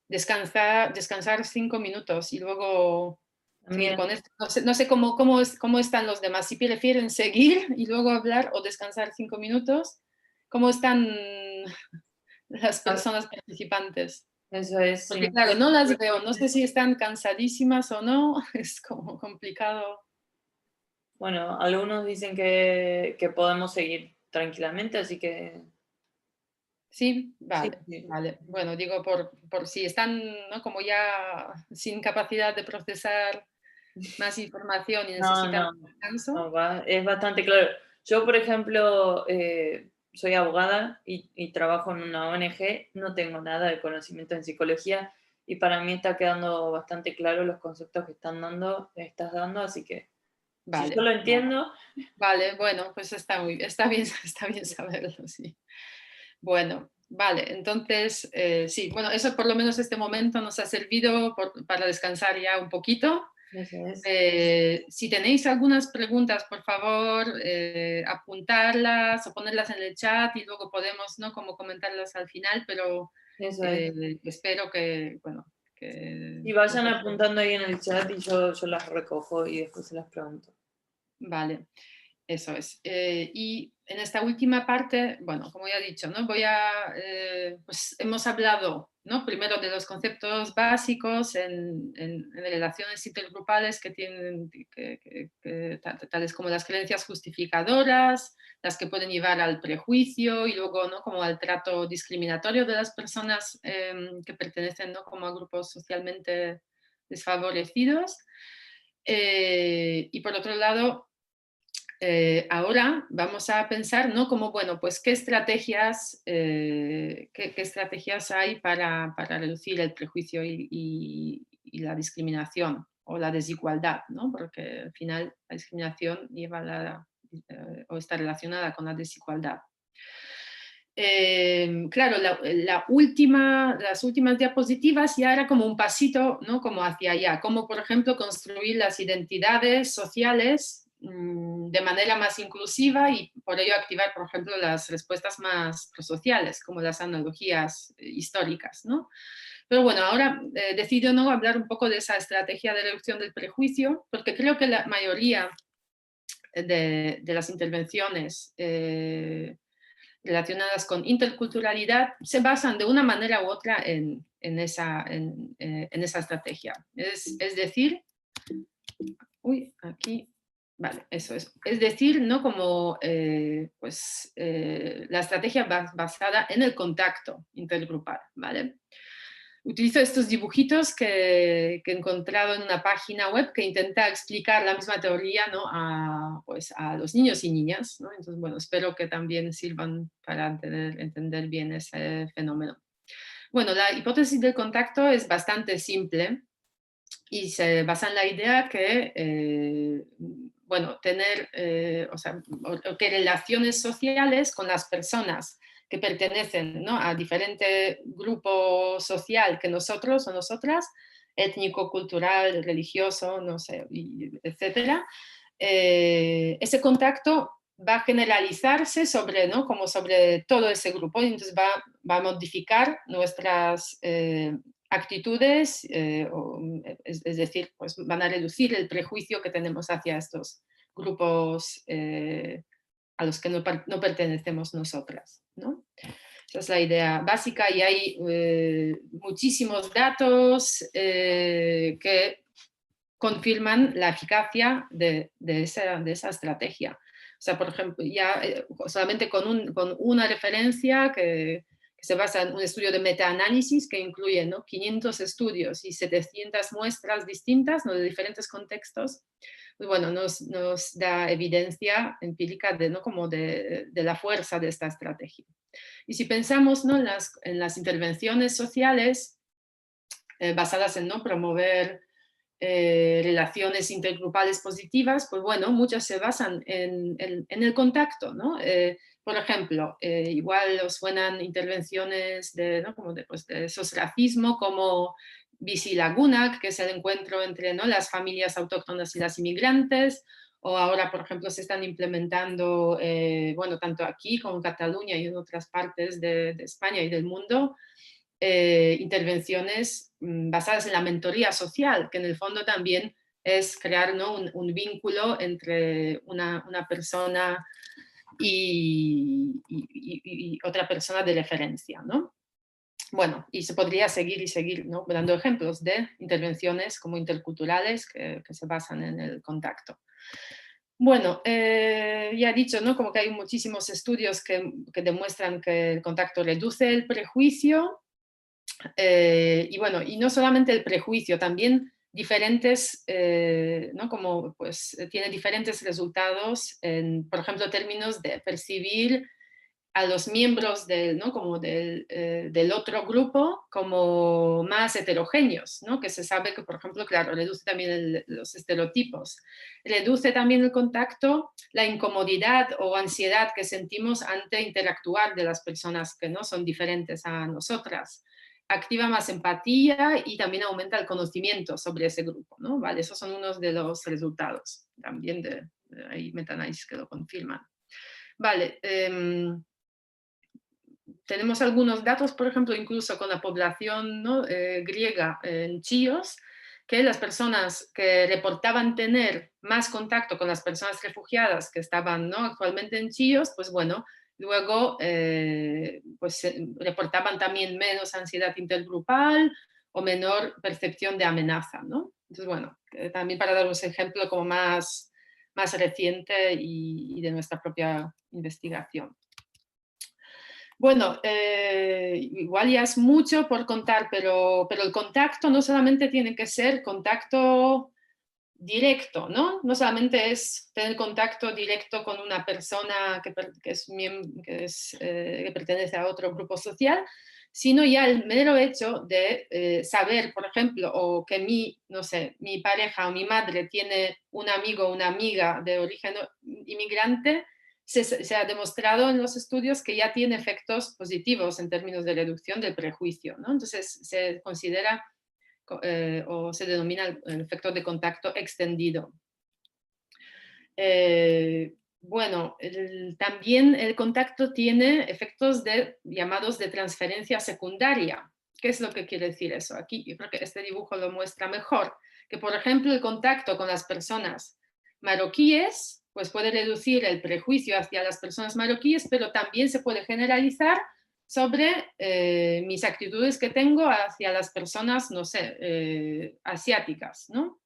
descansar 5 minutos y luego seguir También, con esto. No sé cómo están los demás, si prefieren seguir y luego hablar o descansar 5 minutos, ¿cómo están las personas participantes? eso es. Si Porque nos claro, puede- no las veo, no sé si están cansadísimas o no, es como complicado. Bueno, algunos dicen que podemos seguir tranquilamente, así que Sí, sí, vale, sí. vale. Bueno, digo, por si están, ¿no? Como ya sin capacidad de procesar más información y No, necesitan no, un descanso. no, es bastante claro. Yo, por ejemplo, soy abogada y trabajo en una ONG, no tengo nada de conocimiento en psicología y para mí está quedando bastante claro los conceptos que estás dando, así que si yo Vale, lo vale. entiendo, Vale, bueno, pues está bien, está bien saberlo, sí. Bueno, vale, entonces, sí, bueno, eso por lo menos este momento nos ha servido para descansar ya un poquito. eso es. Si tenéis algunas preguntas, por favor, apuntarlas o ponerlas en el chat y luego podemos, ¿no? Como comentarlas al final, pero Eso es. espero que, bueno, que Y vayan vosotros... apuntando ahí en el chat y yo las recojo y después se las pregunto. Vale. Eso es. Y en esta última parte, bueno, como ya he dicho, ¿no? Pues hemos hablado, ¿no? Primero de los conceptos básicos en relaciones intergrupales que tienen, tales como las creencias justificadoras, las que pueden llevar al prejuicio y luego, ¿no? Como al trato discriminatorio de las personas que pertenecen, ¿no? Como a grupos socialmente desfavorecidos. Y por otro lado, ahora vamos a pensar, ¿no? Como, bueno, pues qué estrategias hay para reducir el prejuicio y la discriminación o la desigualdad, ¿no? Porque al final la discriminación o está relacionada con la desigualdad. Claro, las últimas diapositivas ya era como un pasito, ¿no? Como hacia allá, como por ejemplo construir las identidades sociales de manera más inclusiva y por ello activar, por ejemplo, las respuestas más prosociales, como las analogías históricas, ¿no? Pero bueno, ahora decido no hablar un poco de esa estrategia de reducción del prejuicio, porque creo que la mayoría de las intervenciones relacionadas con interculturalidad se basan de una manera u otra en esa estrategia. Es decir, aquí, vale, eso es. Es decir, ¿no? Como la estrategia basada en el contacto intergrupal, ¿vale? Utilizo estos dibujitos que he encontrado en una página web que intenta explicar la misma teoría, ¿no? a los niños y niñas, ¿no? Entonces, bueno, espero que también sirvan para entender bien ese fenómeno. Bueno, la hipótesis del contacto es bastante simple y se basa en la idea que, bueno, tener, que relaciones sociales con las personas que pertenecen, ¿no? a diferente grupo social que nosotros o nosotras, étnico, cultural, religioso, no sé, etcétera, ese contacto va a generalizarse sobre, ¿no? como sobre todo ese grupo, y entonces va a modificar nuestras actitudes, es decir, pues van a reducir el prejuicio que tenemos hacia estos grupos a los que no pertenecemos nosotras, ¿no? Esa es la idea básica y hay muchísimos datos que confirman la eficacia de esa estrategia. O sea, por ejemplo, ya solamente con una referencia que se basa en un estudio de metaanálisis que incluye, ¿no? 500 estudios y 700 muestras distintas, ¿no? de diferentes contextos, pues bueno, nos da evidencia empírica ¿no? como de la fuerza de esta estrategia. Y si pensamos, ¿no? en las intervenciones sociales basadas en ¿no? promover relaciones intergrupales positivas, pues bueno, muchas se basan en el contacto, ¿no? Por ejemplo, igual os suenan intervenciones ¿no? como de sosracismo, como Bizilagunak, que es el encuentro entre ¿no? las familias autóctonas y las inmigrantes, o ahora, por ejemplo, se están implementando, bueno, tanto aquí como en Cataluña y en otras partes de España y del mundo, intervenciones basadas en la mentoría social, que en el fondo también es crear ¿no? un vínculo entre una persona y otra persona de referencia, ¿no? Bueno, y se podría seguir y seguir, ¿no? dando ejemplos de intervenciones como interculturales que se basan en el contacto. Bueno, ya he dicho, ¿no? como que hay muchísimos estudios que demuestran que el contacto reduce el prejuicio. Y bueno, y no solamente el prejuicio, también diferentes, ¿no? como pues tiene diferentes resultados en, por ejemplo, términos de percibir a los miembros ¿no? como del otro grupo como más heterogéneos, ¿no? que se sabe que, por ejemplo, claro, reduce también los estereotipos, reduce también el contacto, la incomodidad o ansiedad que sentimos ante interactuar de las personas que no son diferentes a nosotras, activa más empatía y también aumenta el conocimiento sobre ese grupo, ¿no? Vale, esos son unos de los resultados también hay metaanálisis que lo confirman. Vale, tenemos algunos datos, por ejemplo, incluso con la población ¿no? griega en Chios, que las personas que reportaban tener más contacto con las personas refugiadas que estaban ¿no? actualmente en Chios, pues bueno, luego pues, reportaban también menos ansiedad intergrupal o menor percepción de amenaza, ¿no? Entonces, bueno, también para daros ejemplo como más reciente y de nuestra propia investigación. Bueno, igual ya es mucho por contar, pero el contacto no solamente tiene que ser contacto directo, ¿no? No solamente es tener contacto directo con una persona que pertenece a otro grupo social, sino ya el mero hecho de saber, por ejemplo, o que no sé, mi pareja o mi madre tiene un amigo o una amiga de origen inmigrante, se ha demostrado en los estudios que ya tiene efectos positivos en términos de reducción del prejuicio, ¿no? Entonces se considera o se denomina el efecto de contacto extendido. Bueno, también el contacto tiene efectos llamados de transferencia secundaria. ¿Qué es lo que quiere decir eso? Aquí yo creo que este dibujo lo muestra mejor. Que, por ejemplo, el contacto con las personas marroquíes pues puede reducir el prejuicio hacia las personas marroquíes, pero también se puede generalizar sobre mis actitudes que tengo hacia las personas, no sé, asiáticas, ¿no?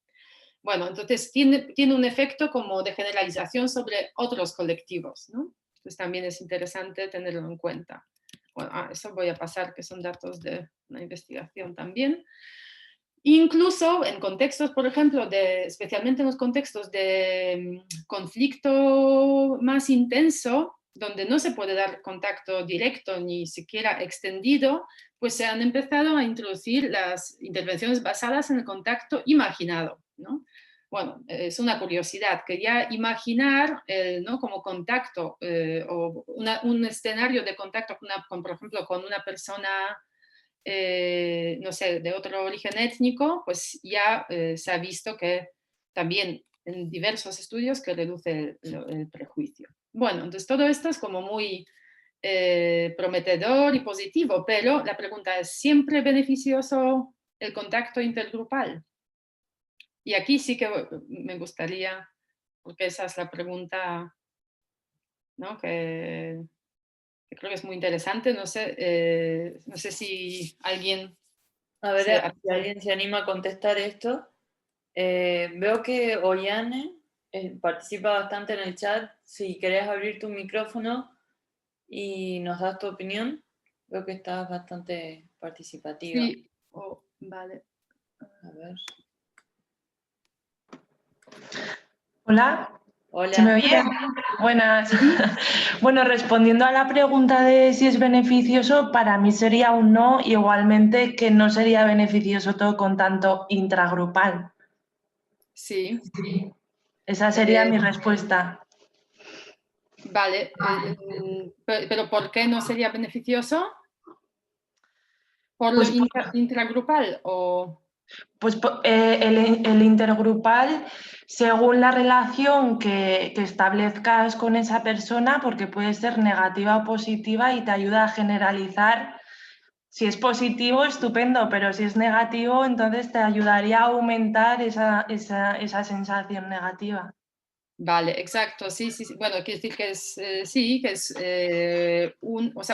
Bueno, entonces tiene un efecto como de generalización sobre otros colectivos, ¿no? Entonces también es interesante tenerlo en cuenta. Bueno, eso voy a pasar, que son datos de una investigación también. Incluso en contextos, por ejemplo, especialmente en los contextos de conflicto más intenso, donde no se puede dar contacto directo ni siquiera extendido, pues se han empezado a introducir las intervenciones basadas en el contacto imaginado, ¿no? Bueno, es una curiosidad que ya imaginar, ¿no? Como contacto o un escenario de contacto, por ejemplo, con una persona no sé, de otro origen étnico, pues ya se ha visto que también en diversos estudios que reduce el prejuicio. Bueno, entonces todo esto es como muy prometedor y positivo, pero la pregunta es, ¿siempre beneficioso el contacto intergrupal? Y aquí sí que me gustaría, porque esa es la pregunta, ¿no? que creo que es muy interesante, no sé si alguien... A ver si alguien se anima a contestar esto. Veo que Oyane participa bastante en el chat. Si querés abrir tu micrófono y nos das tu opinión, veo que estás bastante participativa. Sí, vale. A ver. Hola. Hola. ¿Se me oye? Buenas. Bueno, respondiendo a la pregunta de si es beneficioso, para mí sería un no, igualmente que no sería beneficioso todo con tanto intragrupal. Sí. Esa sería mi respuesta. Vale, pero ¿por qué no sería beneficioso? ¿Por lo intragrupal o...? Pues el intergrupal, según la relación que establezcas con esa persona, porque puede ser negativa o positiva y te ayuda a generalizar. Si es positivo, estupendo, pero si es negativo, entonces te ayudaría a aumentar esa sensación negativa. Vale, exacto, sí. Bueno, quiere decir que es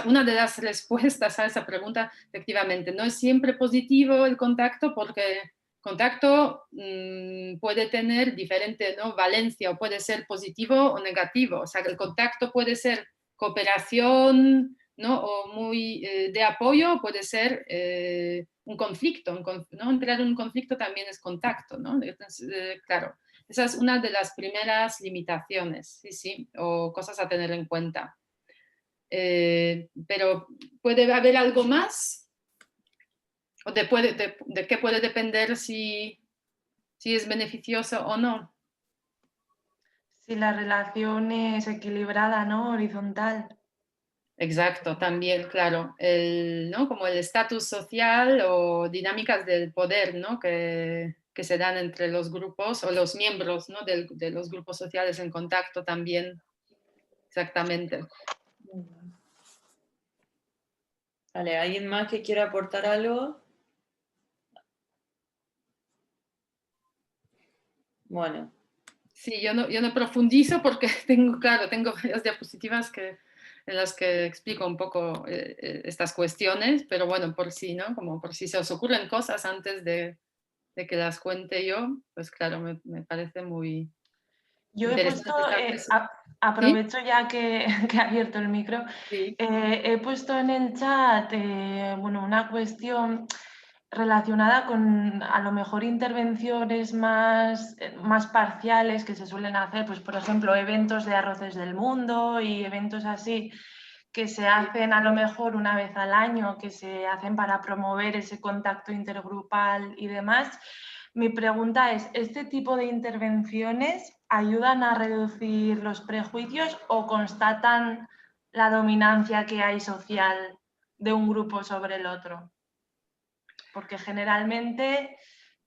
una de las respuestas a esa pregunta, efectivamente, no es siempre positivo el contacto porque contacto puede tener diferente, ¿no? Valencia, o puede ser positivo o negativo, o sea, el contacto puede ser cooperación, ¿no? O muy de apoyo, puede ser un conflicto, ¿no? Entrar en un conflicto también es contacto, ¿no? Entonces, claro. Esa es una de las primeras limitaciones, sí, o cosas a tener en cuenta. Pero ¿puede haber algo más? ¿O de qué puede depender si es beneficioso o no? Si la relación es equilibrada, ¿no? Horizontal. Exacto, también, claro. ¿No? Como el estatus social o dinámicas del poder, ¿no? que se dan entre los grupos o los miembros, ¿no? de los grupos sociales en contacto también. Exactamente. Vale, ¿alguien más que quiera aportar algo? Bueno. Sí, yo no profundizo porque tengo varias diapositivas en las que explico un poco estas cuestiones, pero bueno, por si, ¿no? Como por si se os ocurren cosas antes de que las cuente yo, pues claro, me parece muy Yo he puesto, interesante. aprovecho ya que he abierto el micro, Sí. he puesto en el chat, bueno, una cuestión relacionada con a lo mejor intervenciones más parciales que se suelen hacer, pues por ejemplo eventos de Arroces del Mundo y eventos así que se hacen a lo mejor una vez al año, que se hacen para promover ese contacto intergrupal y demás. Mi pregunta es, ¿este tipo de intervenciones ayudan a reducir los prejuicios o constatan la dominancia que hay social de un grupo sobre el otro? Porque generalmente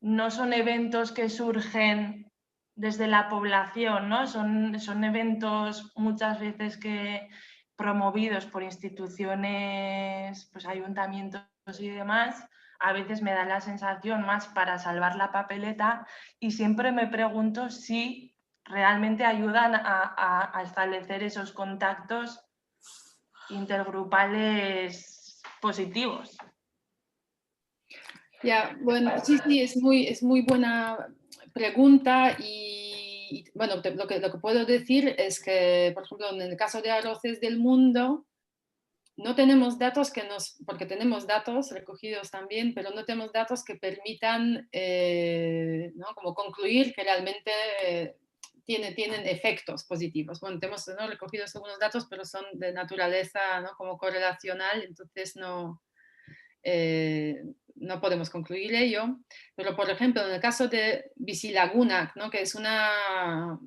no son eventos que surgen desde la población, ¿no? Son eventos muchas veces que promovidos por instituciones, pues ayuntamientos y demás. A veces me da la sensación más para salvar la papeleta y siempre me pregunto si realmente ayudan a establecer esos contactos intergrupales positivos. Ya, bueno, sí, es muy buena pregunta y bueno, lo que puedo decir es que, por ejemplo, en el caso de Arroces del Mundo, no tenemos datos porque tenemos datos recogidos también, pero no tenemos datos que permitan ¿no? como concluir que realmente tienen efectos positivos. Bueno, tenemos ¿no? recogidos algunos datos, pero son de naturaleza ¿no? como correlacional, entonces no podemos concluir ello. Pero, por ejemplo, en el caso de Bisilaguna, ¿no? que es una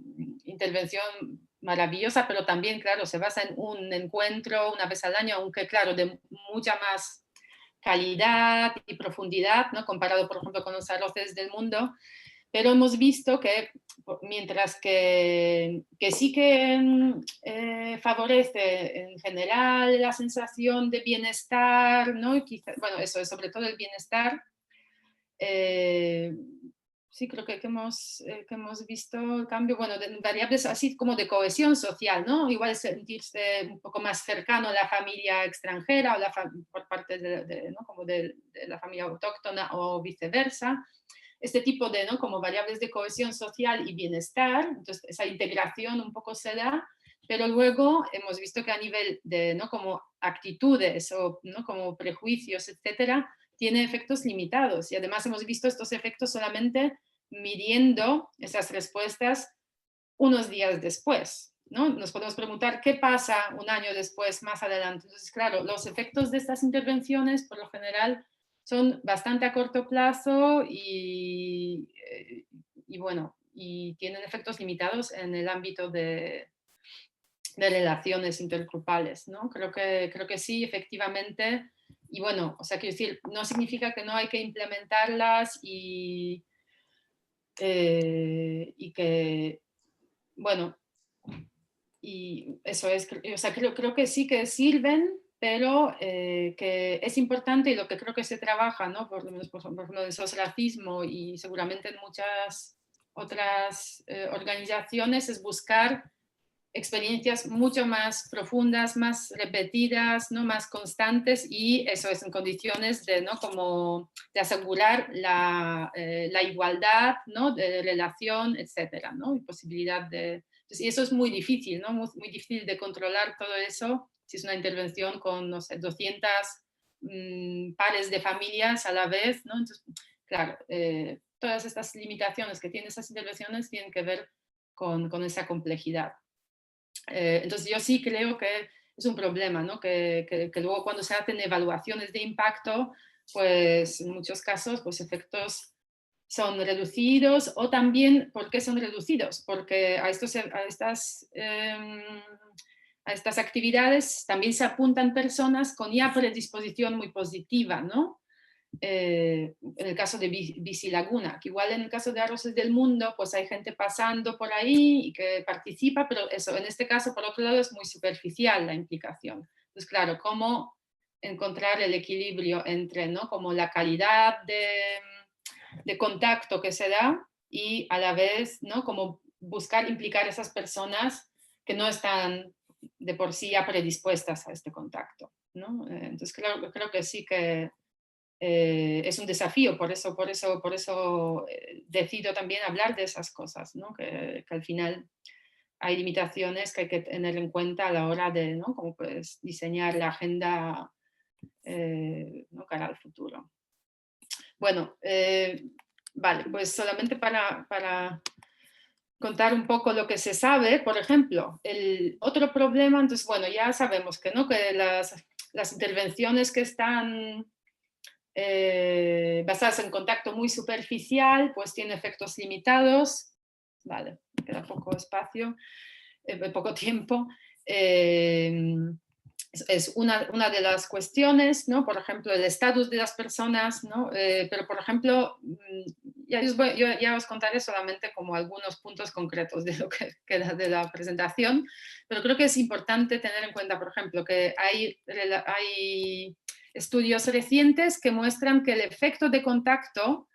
intervención maravillosa, pero también, claro, se basa en un encuentro una vez al año, aunque, claro, de mucha más calidad y profundidad, ¿no? comparado, por ejemplo, con los Arroces del Mundo. Pero hemos visto que mientras que sí que favorece en general la sensación de bienestar, ¿no? Bueno, eso es sobre todo el bienestar, sí creo que hemos visto el cambio, bueno, de variables así como de cohesión social, ¿no? Igual sentirse un poco más cercano a la familia extranjera o por parte ¿no? como de la familia autóctona o viceversa. Este tipo de, ¿no? como variables de cohesión social y bienestar, entonces esa integración un poco se da, pero luego hemos visto que a nivel de, ¿no? como actitudes o ¿no? como prejuicios, etcétera, tiene efectos limitados y además hemos visto estos efectos solamente midiendo esas respuestas unos días después, ¿no? Nos podemos preguntar qué pasa un año después, más adelante. Entonces, claro, los efectos de estas intervenciones, por lo general, son bastante a corto plazo y bueno, y tienen efectos limitados en el ámbito de relaciones intergrupales, ¿no? Creo que sí, efectivamente. Y bueno, o sea, quiero decir, no significa que no hay que implementarlas y que, bueno, y eso es, o sea, creo que sí que sirven, pero que es importante y lo que creo que se trabaja, ¿no? Por lo menos por ejemplo, en racismo y seguramente en muchas otras organizaciones es buscar experiencias mucho más profundas, más repetidas, ¿no? más constantes y eso es en condiciones de, ¿no? como de asegurar la igualdad ¿no? de relación, etcétera, ¿no? y posibilidad de... Entonces, y eso es muy difícil, ¿no? Muy difícil de controlar todo eso si es una intervención con, no sé, 200 pares de familias a la vez, ¿no? Entonces, claro, todas estas limitaciones que tienen esas intervenciones tienen que ver con esa complejidad. Entonces yo sí creo que es un problema, ¿no? que luego cuando se hacen evaluaciones de impacto, pues en muchos casos pues efectos son reducidos o también, ¿por qué son reducidos? Porque a estas actividades también se apuntan personas con ya predisposición muy positiva, ¿no? En el caso de Bisilaguna, que igual en el caso de Arroces del Mundo, pues hay gente pasando por ahí y que participa, pero eso, en este caso, por otro lado, es muy superficial la implicación. Entonces, claro, ¿cómo encontrar el equilibrio entre, ¿no? como la calidad de contacto que se da y a la vez, ¿no? como buscar implicar a esas personas que no están de por sí ya predispuestas a este contacto, ¿no? Entonces, creo que sí que es un desafío, por eso decido también hablar de esas cosas, ¿no? que al final hay limitaciones que hay que tener en cuenta a la hora de ¿no? como pues, diseñar la agenda ¿no? cara al futuro. Bueno, vale, pues solamente para contar un poco lo que se sabe, por ejemplo, el otro problema, entonces, bueno, ya sabemos que, ¿no? que las intervenciones que están basadas en contacto muy superficial, pues tienen efectos limitados, vale, queda poco espacio, poco tiempo. Es una de las cuestiones, ¿no? Por ejemplo, el estatus de las personas, ¿no? Pero, por ejemplo, ya os contaré solamente como algunos puntos concretos de lo que queda de la presentación, pero creo que es importante tener en cuenta, por ejemplo, que hay estudios recientes que muestran que el efecto de contacto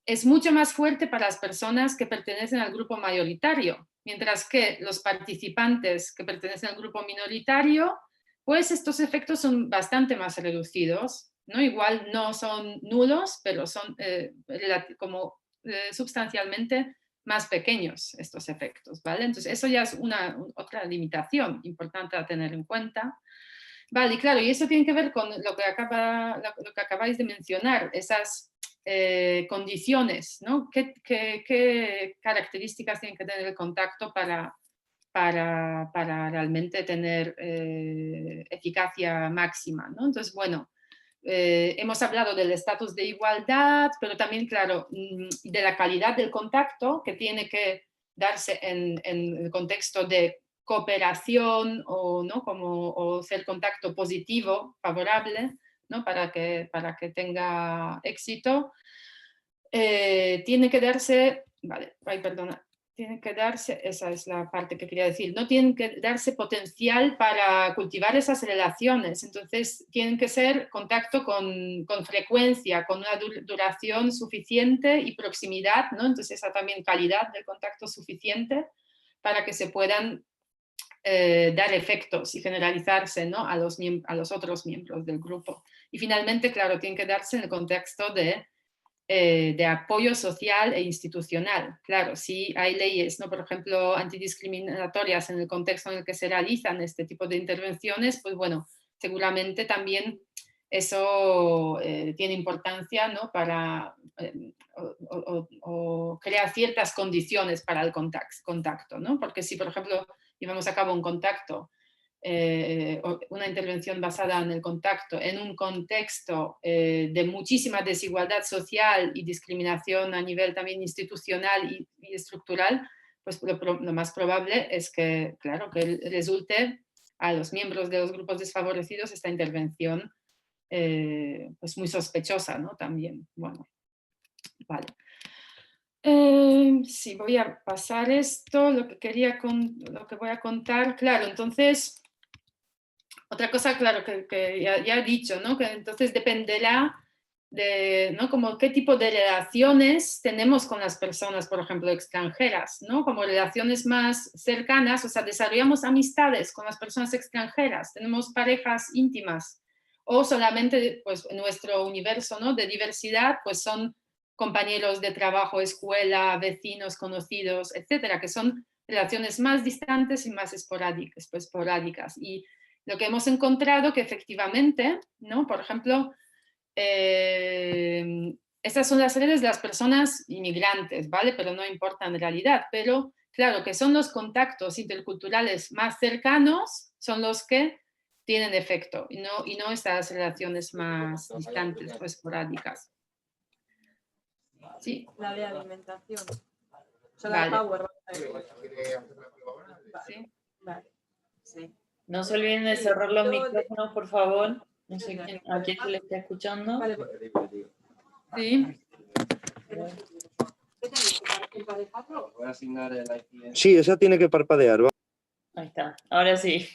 es mucho más fuerte para las personas que pertenecen al grupo mayoritario, mientras que los participantes que pertenecen al grupo minoritario, pues estos efectos son bastante más reducidos, ¿no? Igual no son nulos, pero son sustancialmente más pequeños estos efectos, ¿vale? Entonces eso ya es otra limitación importante a tener en cuenta. Vale, y claro, y eso tiene que ver con lo que acabáis de mencionar, esas condiciones, ¿no? ¿Qué características tiene que tener el contacto para realmente tener eficacia máxima, ¿no? Entonces, bueno, hemos hablado del estatus de igualdad, pero también, claro, de la calidad del contacto que tiene que darse en el contexto de cooperación o, ¿no? o ser contacto positivo, favorable, ¿no? para que tenga éxito. Tiene que darse, vale, perdona, tiene que darse, esa es la parte que quería decir, no tiene que darse potencial para cultivar esas relaciones, entonces tienen que ser contacto con frecuencia, con una duración suficiente y proximidad, ¿no? Entonces esa también calidad del contacto suficiente para que se puedan dar efectos y generalizarse, ¿no? a los otros miembros del grupo. Y finalmente, claro, tiene que darse en el contexto de apoyo social e institucional. Claro, si hay leyes, ¿no? por ejemplo, antidiscriminatorias en el contexto en el que se realizan este tipo de intervenciones, pues bueno, seguramente también eso tiene importancia, ¿no? para o crear ciertas condiciones para el contacto, ¿no? Porque si, por ejemplo, llevamos a cabo un contacto, una intervención basada en el contacto, en un contexto de muchísima desigualdad social y discriminación a nivel también institucional y estructural, pues lo más probable es que, claro, que resulte a los miembros de los grupos desfavorecidos esta intervención pues muy sospechosa, ¿no? También, bueno, vale. Sí, voy a pasar esto, lo que voy a contar, claro, entonces, otra cosa, claro, que ya he dicho, ¿no? Que entonces dependerá de, ¿no? Como qué tipo de relaciones tenemos con las personas, por ejemplo, extranjeras, ¿no? Como relaciones más cercanas, o sea, desarrollamos amistades con las personas extranjeras, tenemos parejas íntimas, o solamente, pues, en nuestro universo, ¿no? de diversidad, pues son compañeros de trabajo, escuela, vecinos, conocidos, etcétera, que son relaciones más distantes y más esporádicas. Y lo que hemos encontrado que efectivamente, ¿no? Por ejemplo, estas son las redes de las personas inmigrantes, ¿vale? Pero no importa en realidad, pero claro que son los contactos interculturales más cercanos, son los que tienen efecto y no estas relaciones más distantes o esporádicas. Sí. La de alimentación. O sea, Vale. la Power. Sí. Vale. Sí. No se olviden de cerrar los micrófonos, por favor. No sé a quién se le está escuchando. Vale. Sí. Sí, esa tiene que parpadear. ¿Va? Ahí está, ahora sí.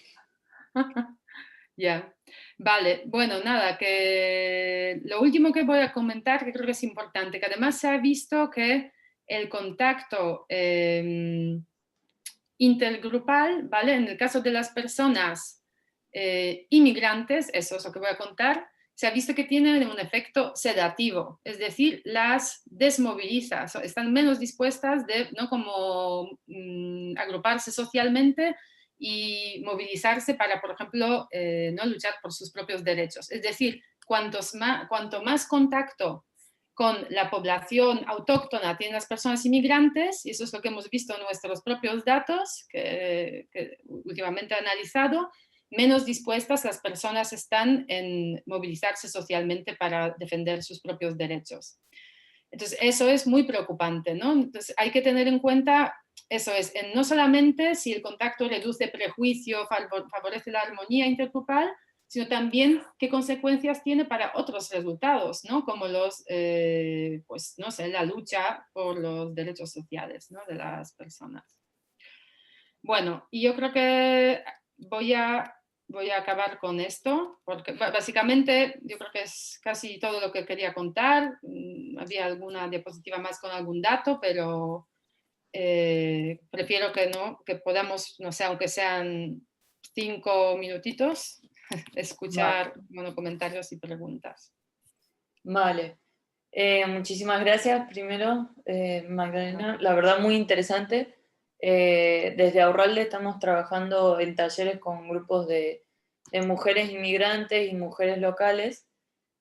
Ya, vale, bueno, nada, que lo último que voy a comentar, que creo que es importante, que además se ha visto que el contacto intergrupal, ¿vale? En el caso de las personas inmigrantes, eso es lo que voy a contar, se ha visto que tienen un efecto sedativo, es decir, las desmoviliza, están menos dispuestas de, ¿no? como agruparse socialmente y movilizarse para, por ejemplo, no luchar por sus propios derechos. Es decir, cuanto más contacto con la población autóctona tienen las personas inmigrantes, y eso es lo que hemos visto en nuestros propios datos que últimamente he analizado, menos dispuestas las personas están en movilizarse socialmente para defender sus propios derechos. Entonces, eso es muy preocupante, ¿no? Entonces, hay que tener en cuenta, eso es, no solamente si el contacto reduce prejuicio, favorece la armonía intergrupal, sino también qué consecuencias tiene para otros resultados, ¿no? Como los, pues, no sé, la lucha por los derechos sociales, ¿no? De las personas. Bueno, y yo creo que voy a acabar con esto, porque básicamente yo creo que es casi todo lo que quería contar. Había alguna diapositiva más con algún dato, pero prefiero que podamos, no sé, aunque sean 5 minutitos, escuchar comentarios y preguntas. Vale. Muchísimas gracias primero, Magdalena. La verdad, muy interesante. Desde Aurralde estamos trabajando en talleres con grupos de mujeres inmigrantes y mujeres locales.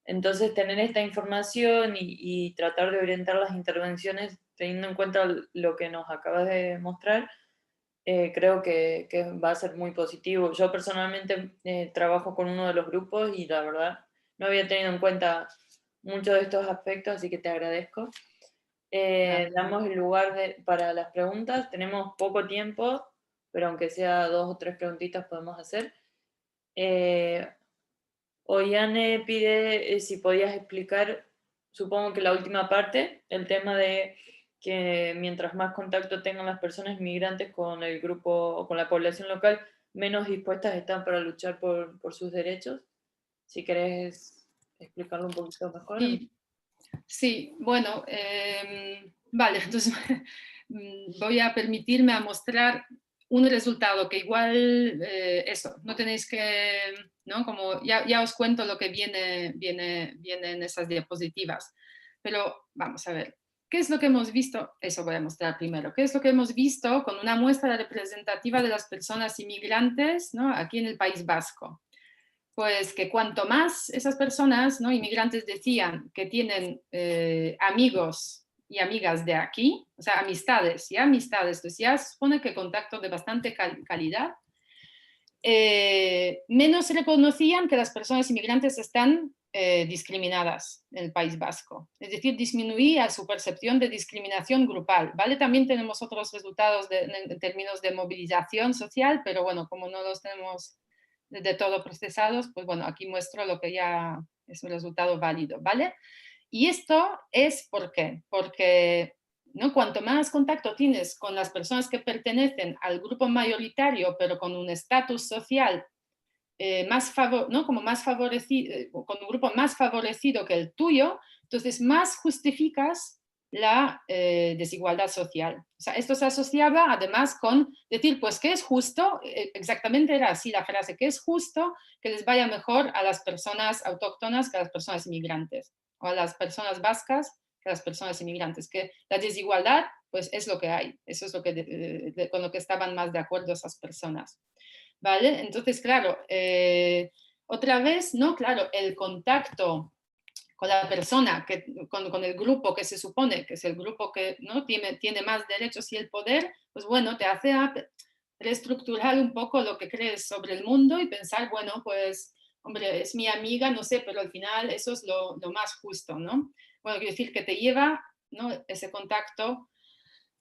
Entonces, tener esta información y tratar de orientar las intervenciones teniendo en cuenta lo que nos acabas de mostrar, creo que va a ser muy positivo. Yo personalmente trabajo con uno de los grupos y la verdad no había tenido en cuenta muchos de estos aspectos, así que te agradezco. Damos el lugar para las preguntas. Tenemos poco tiempo, pero aunque sea 2 o 3 preguntitas podemos hacer. Oyane pide si podías explicar, supongo que la última parte, el tema de que mientras más contacto tengan las personas migrantes con el grupo o con la población local, menos dispuestas están para luchar por sus derechos. Si querés explicarlo un poquito mejor. Sí, bueno, vale, entonces voy a permitirme a mostrar un resultado que igual, eso, no tenéis que, ¿no? Como ya os cuento lo que viene en esas diapositivas, pero vamos a ver, ¿qué es lo que hemos visto? Eso voy a mostrar primero. ¿Qué es lo que hemos visto con una muestra representativa de las personas inmigrantes, ¿no? Aquí en el País Vasco? Pues que cuanto más esas personas, ¿no? Inmigrantes decían que tienen amigos y amigas de aquí, o sea, amistades, pues ya se supone que contacto de bastante calidad, menos reconocían que las personas inmigrantes están discriminadas en el País Vasco. Es decir, disminuía su percepción de discriminación grupal, ¿vale? También tenemos otros resultados en términos de movilización social, pero bueno, como no los tenemos de todo procesados, pues bueno, aquí muestro lo que ya es un resultado válido, ¿vale? Y esto es ¿por qué? Porque, ¿no? Cuanto más contacto tienes con las personas que pertenecen al grupo mayoritario, pero con un estatus social ¿no? Como más favorecido, con un grupo más favorecido que el tuyo, entonces más justificas la desigualdad social. O sea, esto se asociaba además con decir, pues que es justo, exactamente era así la frase, que es justo que les vaya mejor a las personas autóctonas que a las personas inmigrantes, o a las personas vascas que a las personas inmigrantes, que la desigualdad pues es lo que hay, eso es lo que, con lo que estaban más de acuerdo esas personas. ¿Vale? Entonces, claro, otra vez, ¿no? Claro, el contacto con la persona, con el grupo que se supone que es el grupo que, ¿no? tiene más derechos y el poder, pues bueno, te hace reestructurar un poco lo que crees sobre el mundo y pensar, bueno, pues, hombre, es mi amiga, no sé, pero al final eso es lo más justo, ¿no? Bueno, quiero decir que te lleva, ¿no? Ese contacto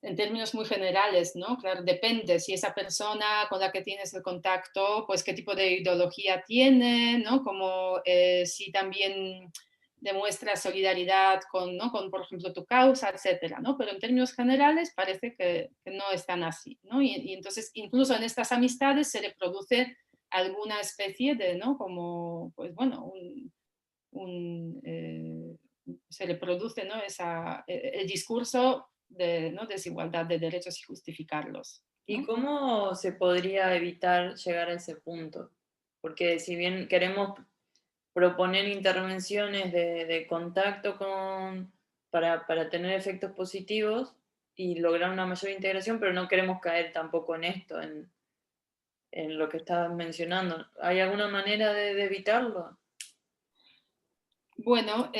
en términos muy generales, ¿no? Claro, depende si esa persona con la que tienes el contacto, pues qué tipo de ideología tiene, ¿no? Como si también demuestra solidaridad con, ¿no? Con, por ejemplo, tu causa, etcétera, ¿no? Pero en términos generales parece que no es tan así, ¿no? Y entonces, incluso en estas amistades se reproduce alguna especie de, ¿no? Como, pues bueno, se reproduce, ¿no? El discurso de, ¿no? desigualdad de derechos y justificarlos, ¿no? ¿Y cómo se podría evitar llegar a ese punto? Porque si bien queremos proponer intervenciones de contacto para tener efectos positivos y lograr una mayor integración, pero no queremos caer tampoco en esto, en lo que estabas mencionando. ¿Hay alguna manera de evitarlo? Bueno,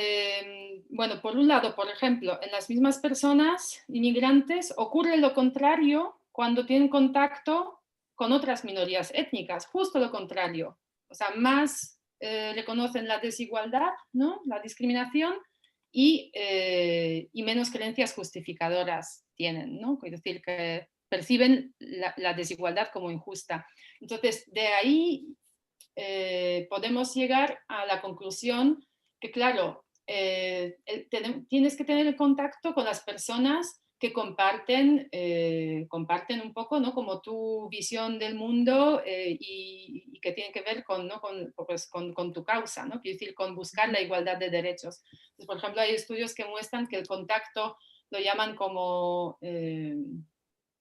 bueno, por un lado, por ejemplo, en las mismas personas inmigrantes ocurre lo contrario cuando tienen contacto con otras minorías étnicas, justo lo contrario. O sea, más reconocen la desigualdad, ¿no? La discriminación y menos creencias justificadoras tienen, ¿no? Es decir, que perciben la desigualdad como injusta. Entonces, de ahí podemos llegar a la conclusión que, claro, tienes que tener contacto con las personas que comparten un poco, ¿no? Como tu visión del mundo y que tienen que ver con, ¿no? Pues, con tu causa, ¿no? Quiero decir, con buscar la igualdad de derechos. Entonces, por ejemplo, hay estudios que muestran que el contacto lo llaman como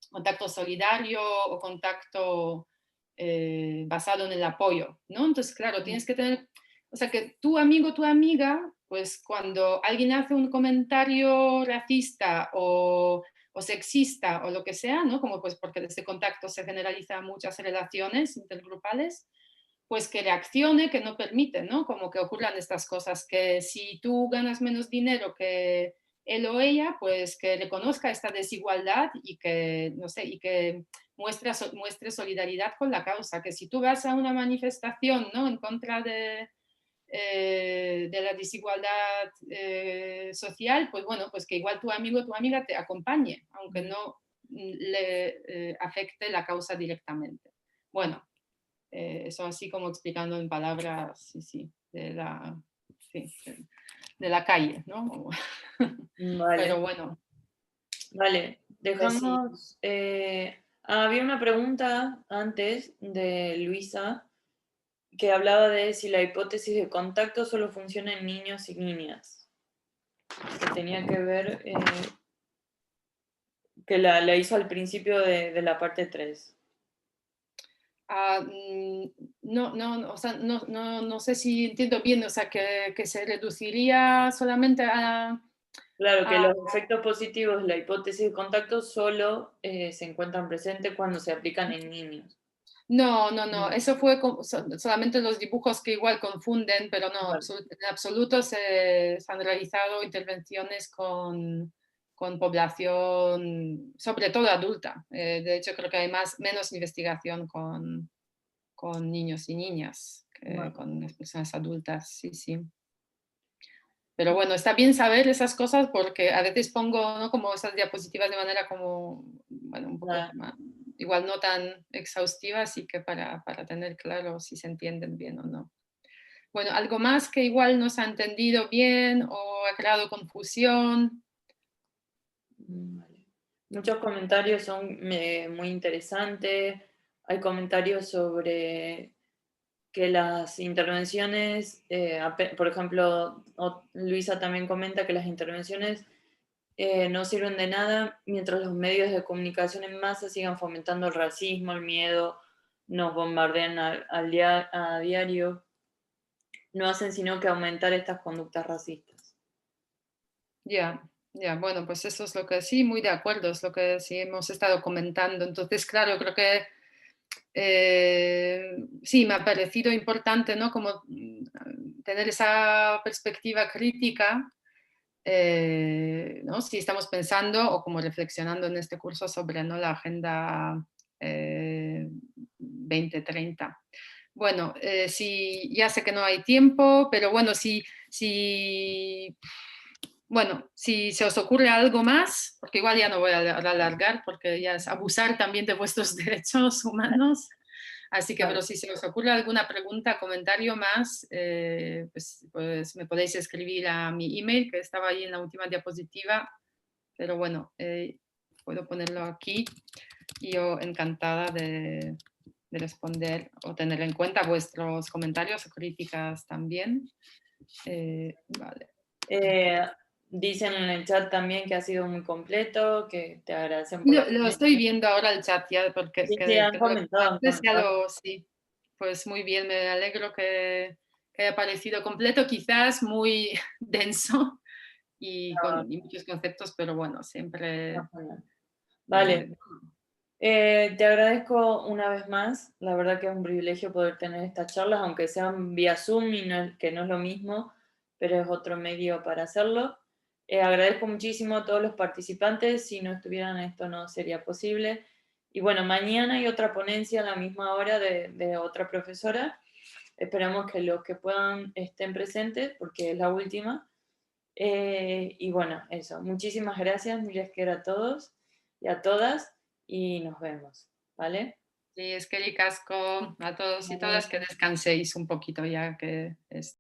contacto solidario o contacto basado en el apoyo, ¿no? Entonces, claro, tienes que tener, o sea, que tu amigo, tu amiga, pues cuando alguien hace un comentario racista o sexista o lo que sea, ¿no? Como pues porque de ese contacto se generalizan muchas relaciones intergrupales, pues que reaccione, que no permite, ¿no? Como que ocurran estas cosas, que si tú ganas menos dinero que él o ella, pues que reconozca esta desigualdad y que, no sé, y que muestre solidaridad con la causa, que si tú vas a una manifestación, ¿no? En contra de la desigualdad social, pues bueno, pues que igual tu amigo o tu amiga te acompañe, aunque no le afecte la causa directamente. Bueno, eso así como explicando en palabras, sí, sí, sí, de la calle, ¿no? Vale. Pero bueno. Vale, Pues sí. dejamos... había una pregunta antes de Luisa que hablaba de si la hipótesis de contacto solo funciona en niños y niñas. Que tenía que ver... que la hizo al principio de la parte 3. No, o sea, no sé si entiendo bien, o sea, que se reduciría solamente a... Claro, que los efectos positivos de la hipótesis de contacto solo se encuentran presentes cuando se aplican en niños. No, eso fue solamente los dibujos que igual confunden, pero no, Vale. en absoluto se han realizado intervenciones con población, sobre todo adulta. De hecho, creo que hay menos investigación con niños y niñas que Vale. con las personas adultas, sí, sí. Pero bueno, está bien saber esas cosas porque a veces pongo, ¿no? Como esas diapositivas de manera como, bueno, un poco igual no tan exhaustiva, así que para tener claro si se entienden bien o no. Bueno, algo más que igual no se ha entendido bien o ha creado confusión. Vale. Muchos comentarios son muy interesantes. Hay comentarios sobre que las intervenciones, por ejemplo, Luisa también comenta que las intervenciones no sirven de nada mientras los medios de comunicación en masa sigan fomentando el racismo, el miedo, nos bombardean a diario, no hacen sino que aumentar estas conductas racistas. Ya, bueno, pues eso es lo que sí, muy de acuerdo, es lo que sí hemos estado comentando. Entonces, claro, creo que sí, me ha parecido importante, ¿no? Como tener esa perspectiva crítica, ¿no? Si estamos pensando o como reflexionando en este curso sobre, ¿no? La Agenda 2030. Bueno, sí, ya sé que no hay tiempo, pero bueno, bueno, si se os ocurre algo más, porque igual ya no voy a alargar, porque ya es abusar también de vuestros derechos humanos. Así que, pero si se os ocurre alguna pregunta, comentario más, pues me podéis escribir a mi email, que estaba ahí en la última diapositiva. Pero bueno, puedo ponerlo aquí y yo encantada de responder o tener en cuenta vuestros comentarios o críticas también. Vale. Dicen en el chat también que ha sido muy completo, que te agradecen. Lo estoy viendo ahora el chat ya, porque Sí, han comentado. Sí, pues muy bien, me alegro que haya parecido completo, quizás muy denso y con muchos conceptos, pero bueno, siempre... Vale. Te agradezco una vez más, la verdad que es un privilegio poder tener estas charlas, aunque sean vía Zoom y que no es lo mismo, pero es otro medio para hacerlo. Agradezco muchísimo a todos los participantes, si no estuvieran esto no sería posible. Y bueno, mañana hay otra ponencia a la misma hora de otra profesora. Esperamos que los que puedan estén presentes, porque es la última. Y bueno, eso. Muchísimas gracias, Milesquera, a todos y a todas, y nos vemos, ¿vale? Sí, es que ricasco a todos y todas, que descanséis un poquito ya que es